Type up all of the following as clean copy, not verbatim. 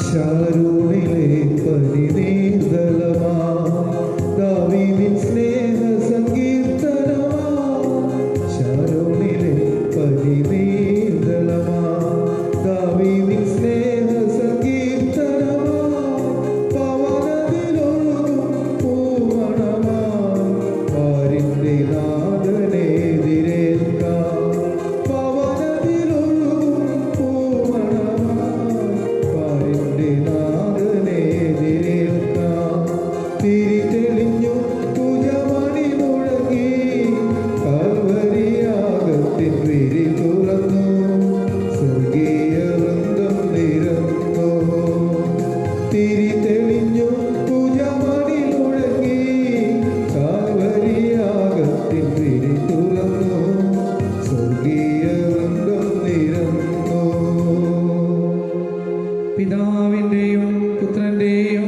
ശാരൂണിലെ പരിനീർദലമാ ദാവീദിൻ സ്നേഹ സങ്കീർത്തനമാ ശാരൂണിലെ പരിനീർദലമാ ദാവീദിൻ സ്നേഹ സങ്കീർത്തനമാ പവനത്തിലൊഴുകും പൂമണമാ പാരിന്റെ നാഥനെതിരേൽക്കാം പവനത്തിലൊഴുകും പൂമണമാ പാരിന്റെ നാഥനെതിരേൽക്കാം തിരിതെളിഞ്ഞു പൂജമണി മുഴങ്ങി കാൽവരിയാഗത്തിൻ വിരി തുറന്നു സ്വർഗീയ വൃന്ദം നിരന്നു തിരിതെളിഞ്ഞു പൂജമണി മുഴങ്ങി കാൽവരിയാഗത്തിൻ വിരി തുറന്നു സ്വർഗീയ വൃന്ദം നിരന്നു. പിതാവിൻ്റെയും പുത്രൻ്റെയും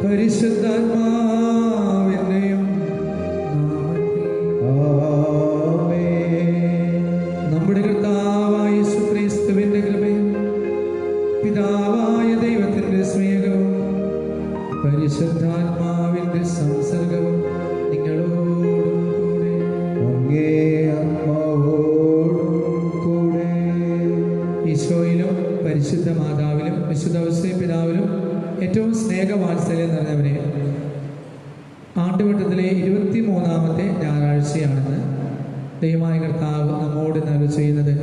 പരിശുദ്ധാത്മാവിൻ്റെയും ആമേൻ. നമ്മുടെ കർത്താവായ യേശുക്രിസ്തുവിന്റെ കൃപയും പിതാവായ ദൈവത്തിന്റെ സ്നേഹവും പരിശുദ്ധാത്മാവിന്റെ സംസർഗവും നിങ്ങളോടും കൂടെ. അങ്ങേ ആത്മാവോടും കൂടെ. ഈശോയിലും പരിശുദ്ധ മാതാവിലും വിശുദ്ധ ഔസേപ്പ് പിതാവിലും ഏറ്റവും സ്നേഹവാത്സല്യം നിറഞ്ഞവരെ, ആണ്ടുവട്ടത്തിലെ 23-ാമത്തെ ഞായറാഴ്ചയാണെന്ന് ദൈവമായ കർത്താവ് നമ്മോട് നൽകി ചെയ്യുന്നത്.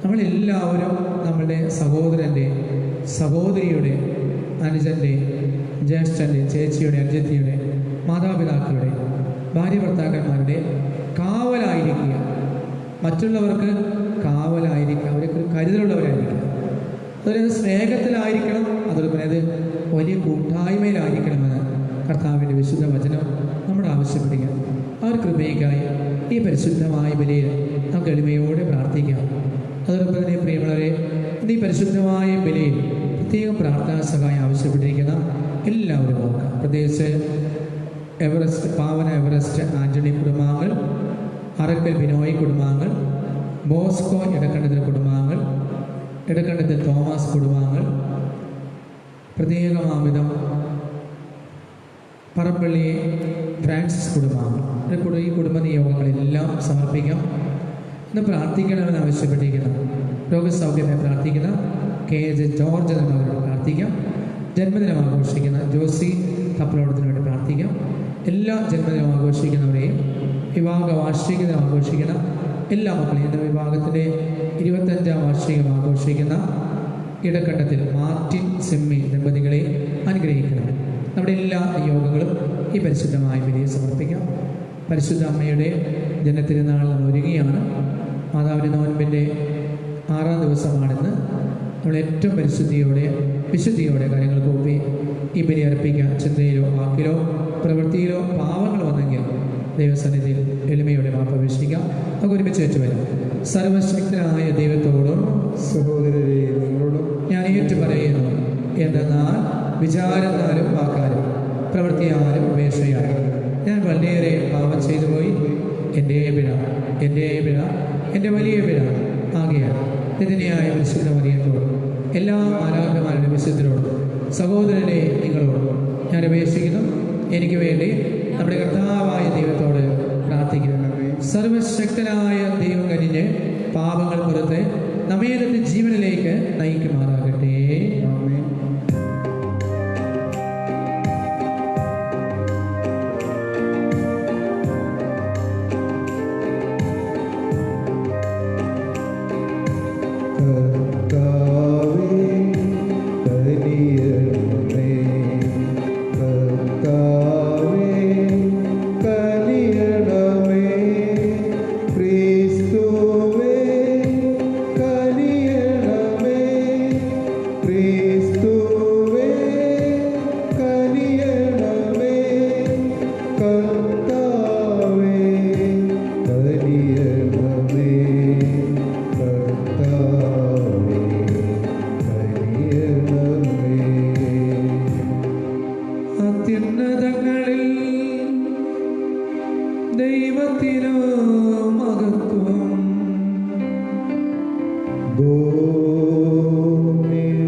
നമ്മളെല്ലാവരും നമ്മളുടെ സഹോദരൻ്റെ, സഹോദരിയുടെ, അനുജൻ്റെ, ജ്യേഷ്ഠൻ്റെ, ചേച്ചിയുടെ, അനുജത്തിയുടെ, മാതാപിതാക്കളുടെ, ഭാര്യ ഭർത്താക്കന്മാരുടെ കാവലായിരിക്കുക. മറ്റുള്ളവർക്ക് കാവലായിരിക്കുക, അവർക്ക് കരുതലുള്ളവരായിരിക്കുക. അതൊരു സ്നേഹത്തിലായിരിക്കണം, അതോടൊപ്പം അത് വലിയ കൂട്ടായ്മയിലായിരിക്കണമെന്ന് കർത്താവിൻ്റെ വിശുദ്ധ വചനം നമ്മോട് ആവശ്യപ്പെടുക. അവർ കൃപയ്ക്കായി ഈ പരിശുദ്ധമായ ബലിയിൽ നമുക്ക് എളിമയോടെ പ്രാർത്ഥിക്കാം. അതോടൊപ്പം തന്നെ പ്രിയമുള്ളവരെ, ഈ പരിശുദ്ധമായ ബലിയിൽ പ്രത്യേകം പ്രാർത്ഥനാ സഹായം ആവശ്യപ്പെട്ടിരിക്കുന്ന എല്ലാവരും നോക്കാം. പ്രത്യേകിച്ച് പാവന എവറസ്റ്റ് ആൻ്റണി കുടുംബാംഗങ്ങൾ, അറക്കൽ ബിനോയ് കുടുംബാംഗങ്ങൾ, ബോസ്കോ ഇടക്കണ്ടത്തിൽ കുടുംബാംഗങ്ങൾ, ഇടക്കണ്ടത്തിൽ തോമസ് കുടുംബാംഗങ്ങൾ, പ്രത്യേകമാവിധം പറപ്പള്ളി ഫ്രാൻസിസ് കുടുംബാംഗങ്ങൾ, ഈ കുടുംബ നിയോഗങ്ങളെല്ലാം സമർപ്പിക്കാം. ഇന്ന് പ്രാർത്ഥിക്കണമെന്ന് ആവശ്യപ്പെട്ടിരിക്കുന്ന രോഗസൗഖ്യമായി പ്രാർത്ഥിക്കുന്ന KJ ജോർജ് എന്നവരോട് പ്രാർത്ഥിക്കാം. ജന്മദിനം ആഘോഷിക്കുന്ന ജോസി കപ്പലോടത്തിന് വേണ്ടി പ്രാർത്ഥിക്കാം. എല്ലാ ജന്മദിനം ആഘോഷിക്കുന്നവരെയും, വിവാഹ വാർഷികദിനം ആഘോഷിക്കുന്ന എല്ലാ മക്കളെയും, എൻ്റെ വിഭാഗത്തിൻ്റെ 25-ാം വാർഷികം ആഘോഷിക്കുന്ന ഇടക്കണ്ടത്തിൽ മാർട്ടിൻ സെമ്മി ദമ്പതികളെ അനുഗ്രഹിക്കണം. നമ്മുടെ എല്ലാ നിയോഗങ്ങളും ഈ പരിശുദ്ധമായ ബലിയിൽ സമർപ്പിക്കാം. പരിശുദ്ധ അമ്മയുടെ ജനത്തിരുന്നാൾ നമ്മൾ ഒരുങ്ങിയാണ്. മാതാവിൻ്റെ നോൻപിൻ്റെ 6-ാം ദിവസമാണെന്ന്. നമ്മൾ ഏറ്റവും പരിശുദ്ധിയോടെ, വിശുദ്ധിയോടെ കാര്യങ്ങൾ കൂപ്പി ഈ ബലി അർപ്പിക്കാം. ചിന്തയിലോ വാക്കിലോ പ്രവൃത്തിയിലോ പാവങ്ങൾ വന്നെങ്കിൽ ദൈവസന്നിധിയിൽ എളിമയോടെ മാപ്പപേക്ഷിക്കാം. നമുക്ക് ഒരുമിച്ച് ഏറ്റുവരാം. സർവശക്തനായ ദൈവത്തോടും സഹോദരരെ നിങ്ങളോടും ഞാൻ ഏറ്റുപറയുന്നു, എന്തെന്നാൽ വിചാരത്താലും വാക്കാലും പ്രവൃത്തിയാലും ഉപേക്ഷയാലും ഞാൻ വളരെയേറെ പാപം ചെയ്തു പോയി. എൻ്റെ പിഴ, എൻ്റെ വലിയ പിഴ ആകയാൽ നിതിനെയായ വിശുദ്ധ മറിയത്തോടും എല്ലാ മാലാഖമാരുടെ വിശുദ്ധരോടും സഹോദരനെ നിങ്ങളോടും ഞാൻ അപേക്ഷിക്കുന്നു. എനിക്ക് വേണ്ടി നമ്മുടെ കർത്താവായ ദൈവത്തോട് പ്രാർത്ഥിക്കുന്നു. സർവശക്തനായ ദൈവം കനിഞ്ഞ് പാപങ്ങൾ പുറത്ത് നമ്മെ ജീവനിലേക്ക് നയിക്കുമാറാകട്ടെ. ആമേൻ. കർത്താവേ കനിയണമേ, കർത്താവേ കനിയണമേ, ക്രിസ്തുവേ കനിയണമേ, ക്രിസ്തുവേ കനിയണമേ, കർത്താവേ കനിയണമേ, കർത്താവേ കനിയണമേ. അത്യുന്നതങ്ങളിൽ ദൈവത്തിനു മഹത്വം, ഭൂമിയിൽ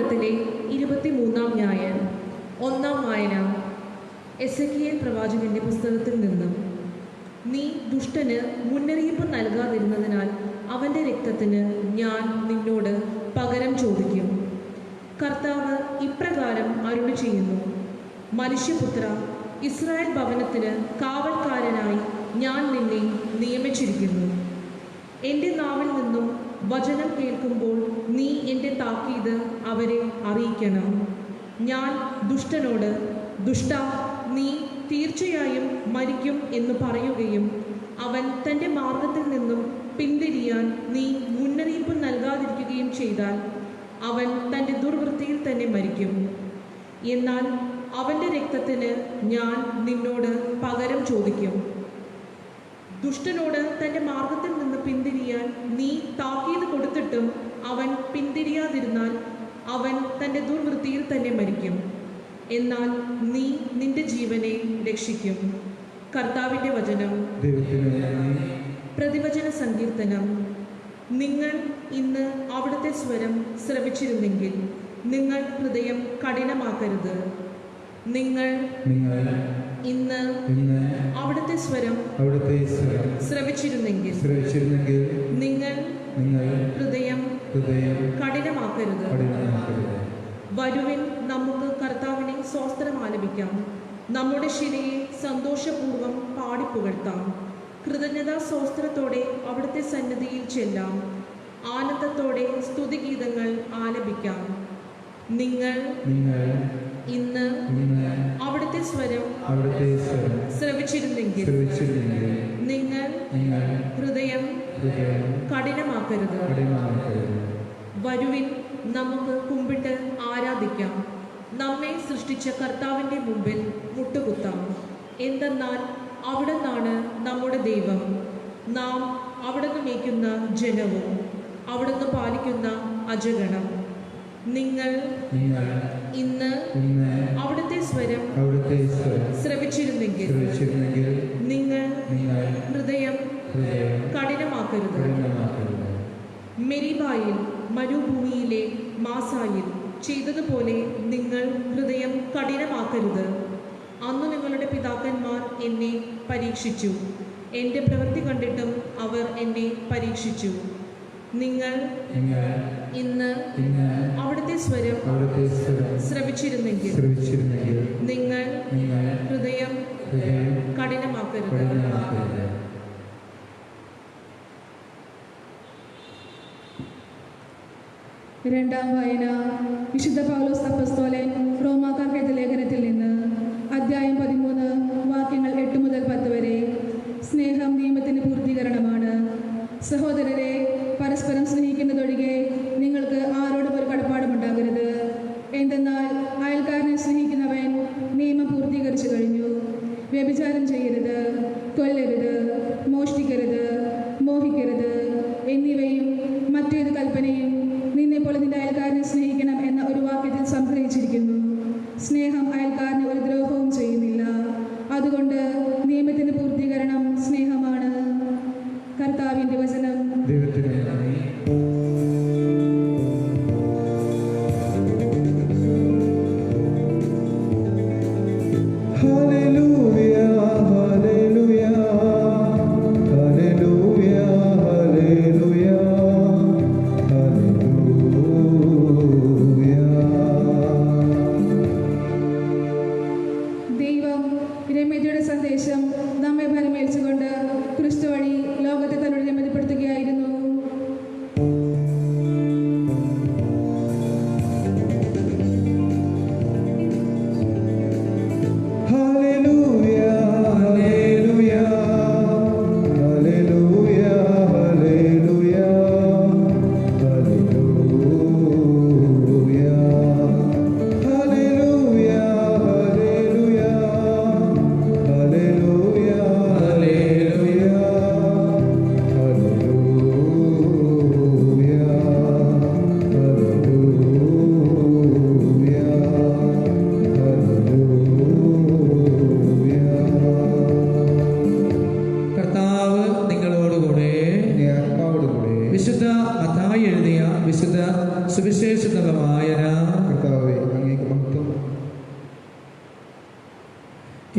കാലത്തിലെ 23-ാം ഞായർ. ഒന്നാം വായന എസെക്കിയേൽ പ്രവാചകന്റെ പുസ്തകത്തിൽ നിന്നും. നീ ദുഷ്ടന് മുന്നറിയിപ്പ് നൽകാതിരുന്നതിനാൽ അവൻ്റെ രക്തത്തിന് ഞാൻ നിന്നോട് പകരം ചോദിക്കും. കർത്താവ് ഇപ്രകാരം അരുളി ചെയ്യുന്നു: മനുഷ്യപുത്ര, ഇസ്രായേൽ ഭവനത്തിന് കാവൽക്കാരനായി ഞാൻ നിന്നെ നിയമിച്ചിരിക്കുന്നു. എൻ്റെ നാവിൽ നിന്നും വചനം കേൾക്കുമ്പോൾ നീ എൻ്റെ താക്കീത് അവരെ അറിയിക്കണം. ഞാൻ ദുഷ്ടനോട്, ദുഷ്ട, നീ തീർച്ചയായും മരിക്കും എന്ന് പറയുകയും അവൻ തൻ്റെ മാർഗത്തിൽ നിന്നും പിന്തിരിയാൻ നീ മുന്നറിയിപ്പ് നൽകാതിരിക്കുകയും ചെയ്താൽ അവൻ തൻ്റെ ദുർവൃത്തിയിൽ തന്നെ മരിക്കും. എന്നാൽ അവൻ്റെ രക്തത്തിന് ഞാൻ നിന്നോട് പകരം ചോദിക്കും. ദുഷ്ടനോട് തൻ്റെ മാർഗത്തിൽ നിന്ന് പിന്തിരിയാൻ നീ താക്കീത് കൊടുത്തിട്ടും അവൻ പിന്തിരിയാതിരുന്നാൽ അവൻ തൻ്റെ ദുർവൃത്തിയിൽ തന്നെ മരിക്കും. എന്നാൽ നീ നിന്റെ ജീവനെ രക്ഷിക്കും. കർത്താവിൻ്റെ വചനം. പ്രതിവചന സങ്കീർത്തനം. നിങ്ങൾ ഇന്ന് അവിടുത്തെ സ്വരം ശ്രവിച്ചിരുന്നെങ്കിൽ നിങ്ങൾ ഹൃദയം കഠിനമാക്കരുത്. നിങ്ങൾ ഇന്ന് അവിടുത്തെ സ്വരം ശ്രവിച്ചിരുന്നെങ്കിൽ നിങ്ങൾ ഹൃദയം കഠിനമാക്കരുത്. വരുവിൻ, നമുക്ക് കർത്താവിനെ സ്തോത്രം ആലപിക്കാം. നമ്മുടെ ശിരയെ സന്തോഷപൂർവ്വം പാടിപ്പുകഴ്ത്താം. കൃതജ്ഞതാ സ്തോത്രത്തോടെ അവിടുത്തെ സന്നിധിയിൽ ചെല്ലാം. ആനന്ദത്തോടെ സ്തുതിഗീതങ്ങൾ ആലപിക്കാം. നിങ്ങൾ ഇന്ന് അവിടുത്തെ സ്വരം ശ്രവിച്ചിരുന്നെങ്കിൽ നിങ്ങൾ ഹൃദയം കഠിനമാക്കരുത്. വരുവിൻ, നമുക്ക് കുമ്പിട്ട് ആരാധിക്കാം. നമ്മെ സൃഷ്ടിച്ച കർത്താവിൻ്റെ മുമ്പിൽ മുട്ടുകുത്താം. എന്തെന്നാൽ അവിടുന്നാണ് നമ്മുടെ ദൈവം. നാം അവിടുന്ന് മേയ്ക്കുന്ന ജനവും അവിടുന്ന് പാലിക്കുന്ന അജഗണം. നിങ്ങൾ ഇന്ന് അവിടുത്തെ സ്വരം ശ്രവിച്ചിരുന്നെങ്കിൽ നിങ്ങൾ ഹൃദയം കഠിനമാക്കരുത്. മെരിബായിൽ, മരുഭൂമിയിലെ മാസായിൽ ചെയ്തതുപോലെ നിങ്ങൾ ഹൃദയം കഠിനമാക്കരുത്. അന്ന് നിങ്ങളുടെ പിതാക്കന്മാർ എന്നെ പരീക്ഷിച്ചു. എൻ്റെ പ്രവൃത്തി കണ്ടിട്ടും അവർ എന്നെ പരീക്ഷിച്ചു. നിങ്ങൾ ഇന്ന് അവിടുത്തെ സ്വരം ശ്രവിച്ചിരുന്നെങ്കിൽ നിങ്ങൾ ഹൃദയം കഠിനമാക്കരുത്. രണ്ടാം വായന വിശുദ്ധ പൗലോസ് അപ്പോസ്തലൻ റോമാക്കാർക്ക് എഴുതിയ ലേഖനത്തിൽ നിന്ന്. അധ്യായം 13, വാക്യങ്ങൾ 8 മുതൽ 10 വരെ. സ്നേഹം നിയമത്തിൻ്റെ പൂർത്തീകരണമാണ്. സഹോദരരെ, പരസ്പരം സ്നേഹിക്കുന്നതൊഴികെ നിങ്ങൾക്ക് ആരോടും ഒരു കടപ്പാടുമുണ്ടാകരുത്. എന്തെന്നാൽ അയൽക്കാരനെ സ്നേഹിക്കുന്നവൻ നിയമം പൂർത്തീകരിച്ചു കഴിഞ്ഞു. വ്യഭിചാരം ചെയ്യരുത്, കൊല്ലരുത്, മോഷ്ടിക്കരുത്, മോഹിക്കരുത് എന്നിവയും മറ്റേത് കൽപ്പനയും നിന്നെപ്പോലെ നിന്റെ അയൽക്കാരനെ സ്നേഹിക്കണം എന്ന ഒരു വാക്യത്തിൽ സംഗ്രഹിച്ചിരിക്കുന്നു. സ്നേഹം അയൽക്കാരന് ഒരു ദ്രോഹവും ചെയ്യുന്നില്ല. അതുകൊണ്ട് നിയമത്തിൻ്റെ പൂർത്തീകരണം സ്നേഹമാണ്. കർത്താവിൻ്റെ വചനം.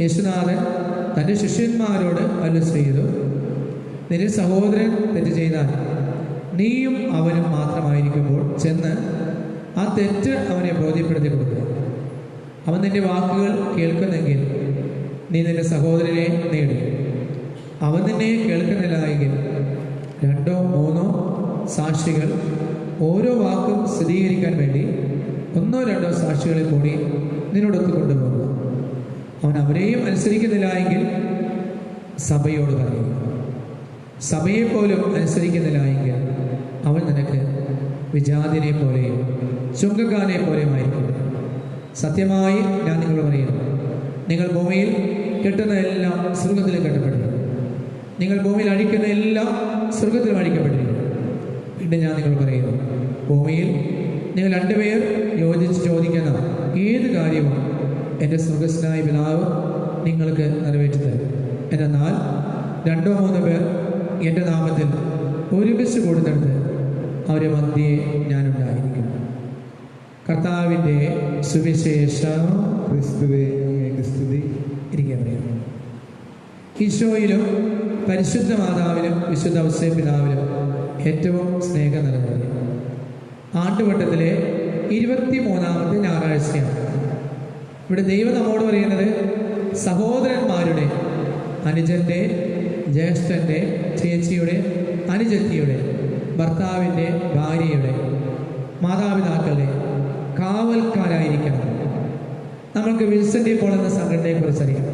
യേശുനാഥൻ തൻ്റെ ശിഷ്യന്മാരോട് അരുളി ചെയ്തു, നിന്റെ സഹോദരൻ തെറ്റ് ചെയ്താൽ നീയും അവനും മാത്രമായിരിക്കുമ്പോൾ ചെന്ന് ആ തെറ്റ് അവനെ ബോധ്യപ്പെടുത്തി കൊടുക്കുക. അവൻ നിന്റെ വാക്കുകൾ കേൾക്കുന്നെങ്കിൽ നീ നിന്റെ സഹോദരനെ നേടി. അവൻ നിന്നെ കേൾക്കുന്നില്ല എങ്കിൽ 2 3 സാക്ഷികൾ ഓരോ വാക്കും സ്ഥിരീകരിക്കാൻ വേണ്ടി 1 2 സാക്ഷികളെ കൂടി നിന്നോടൊത്ത് കൊണ്ടുപോകുക. അവൻ അവരെയും അനുസരിക്കുന്നില്ല എങ്കിൽ സഭയോട് പറയുക. സഭയെപ്പോലും അനുസരിക്കുന്നില്ല എങ്കിൽ അവൻ നിനക്ക് വിജാതിനെ പോലെയും ചുങ്കക്കാരനെ പോലെയുമായിരിക്കും. സത്യമായി ഞാൻ നിങ്ങളോട് പറയുന്നു, നിങ്ങൾ ഭൂമിയിൽ കെട്ടുന്ന എല്ലാം സ്വർഗത്തിലും കെട്ടപ്പെട്ടിരിക്കും, നിങ്ങൾ ഭൂമിയിൽ അഴിക്കുന്ന എല്ലാം സ്വർഗത്തിലും അഴിക്കപ്പെട്ടിരിക്കും. പിന്നെ ഞാൻ നിങ്ങൾ പറയുന്നു, ഭൂമിയിൽ നിങ്ങൾ 2 പേർ യോജിച്ച് ചോദിക്കുന്ന ഏത് കാര്യവും എൻ്റെ സ്വർഗസ്നായ പിതാവ് നിങ്ങൾക്ക് നിറവേറ്റി തരും. എന്നാൽ 2 3 പേർ എൻ്റെ നാമത്തിൽ ഒരുമിച്ച് കൂടുന്നിടത്ത് അവരെ മധ്യേ ഞാനുണ്ടായിരിക്കും. കർത്താവിൻ്റെ സുവിശേഷം. ക്രിസ്തുവേ അങ്ങേക്ക് സ്തുതി. ഇരിക്കാൻ പറയുന്നു. ഈശോയിലും പരിശുദ്ധ മാതാവിലും വിശുദ്ധ ഔസേപ്പ് പിതാവിലും ഏറ്റവും സ്നേഹം നിറഞ്ഞത് ആണ്ടുവട്ടത്തിലെ 23ാമത്തെ ഞായറാഴ്ചയാണ്. ഇവിടെ ദൈവം നമ്മോട് പറയുന്നത് സഹോദരന്മാരുടെ, അനുജൻ്റെ, ജ്യേഷ്ഠൻ്റെ, ചേച്ചിയുടെ, അനുജത്തിയുടെ, ഭർത്താവിൻ്റെ, ഭാര്യയുടെ, മാതാപിതാക്കളുടെ കാവൽക്കാരായിരിക്കണം. നമ്മൾക്ക് വിൻസെൻ്റ് പോൾ എന്ന സംഘടനയെക്കുറിച്ച് അറിയാം.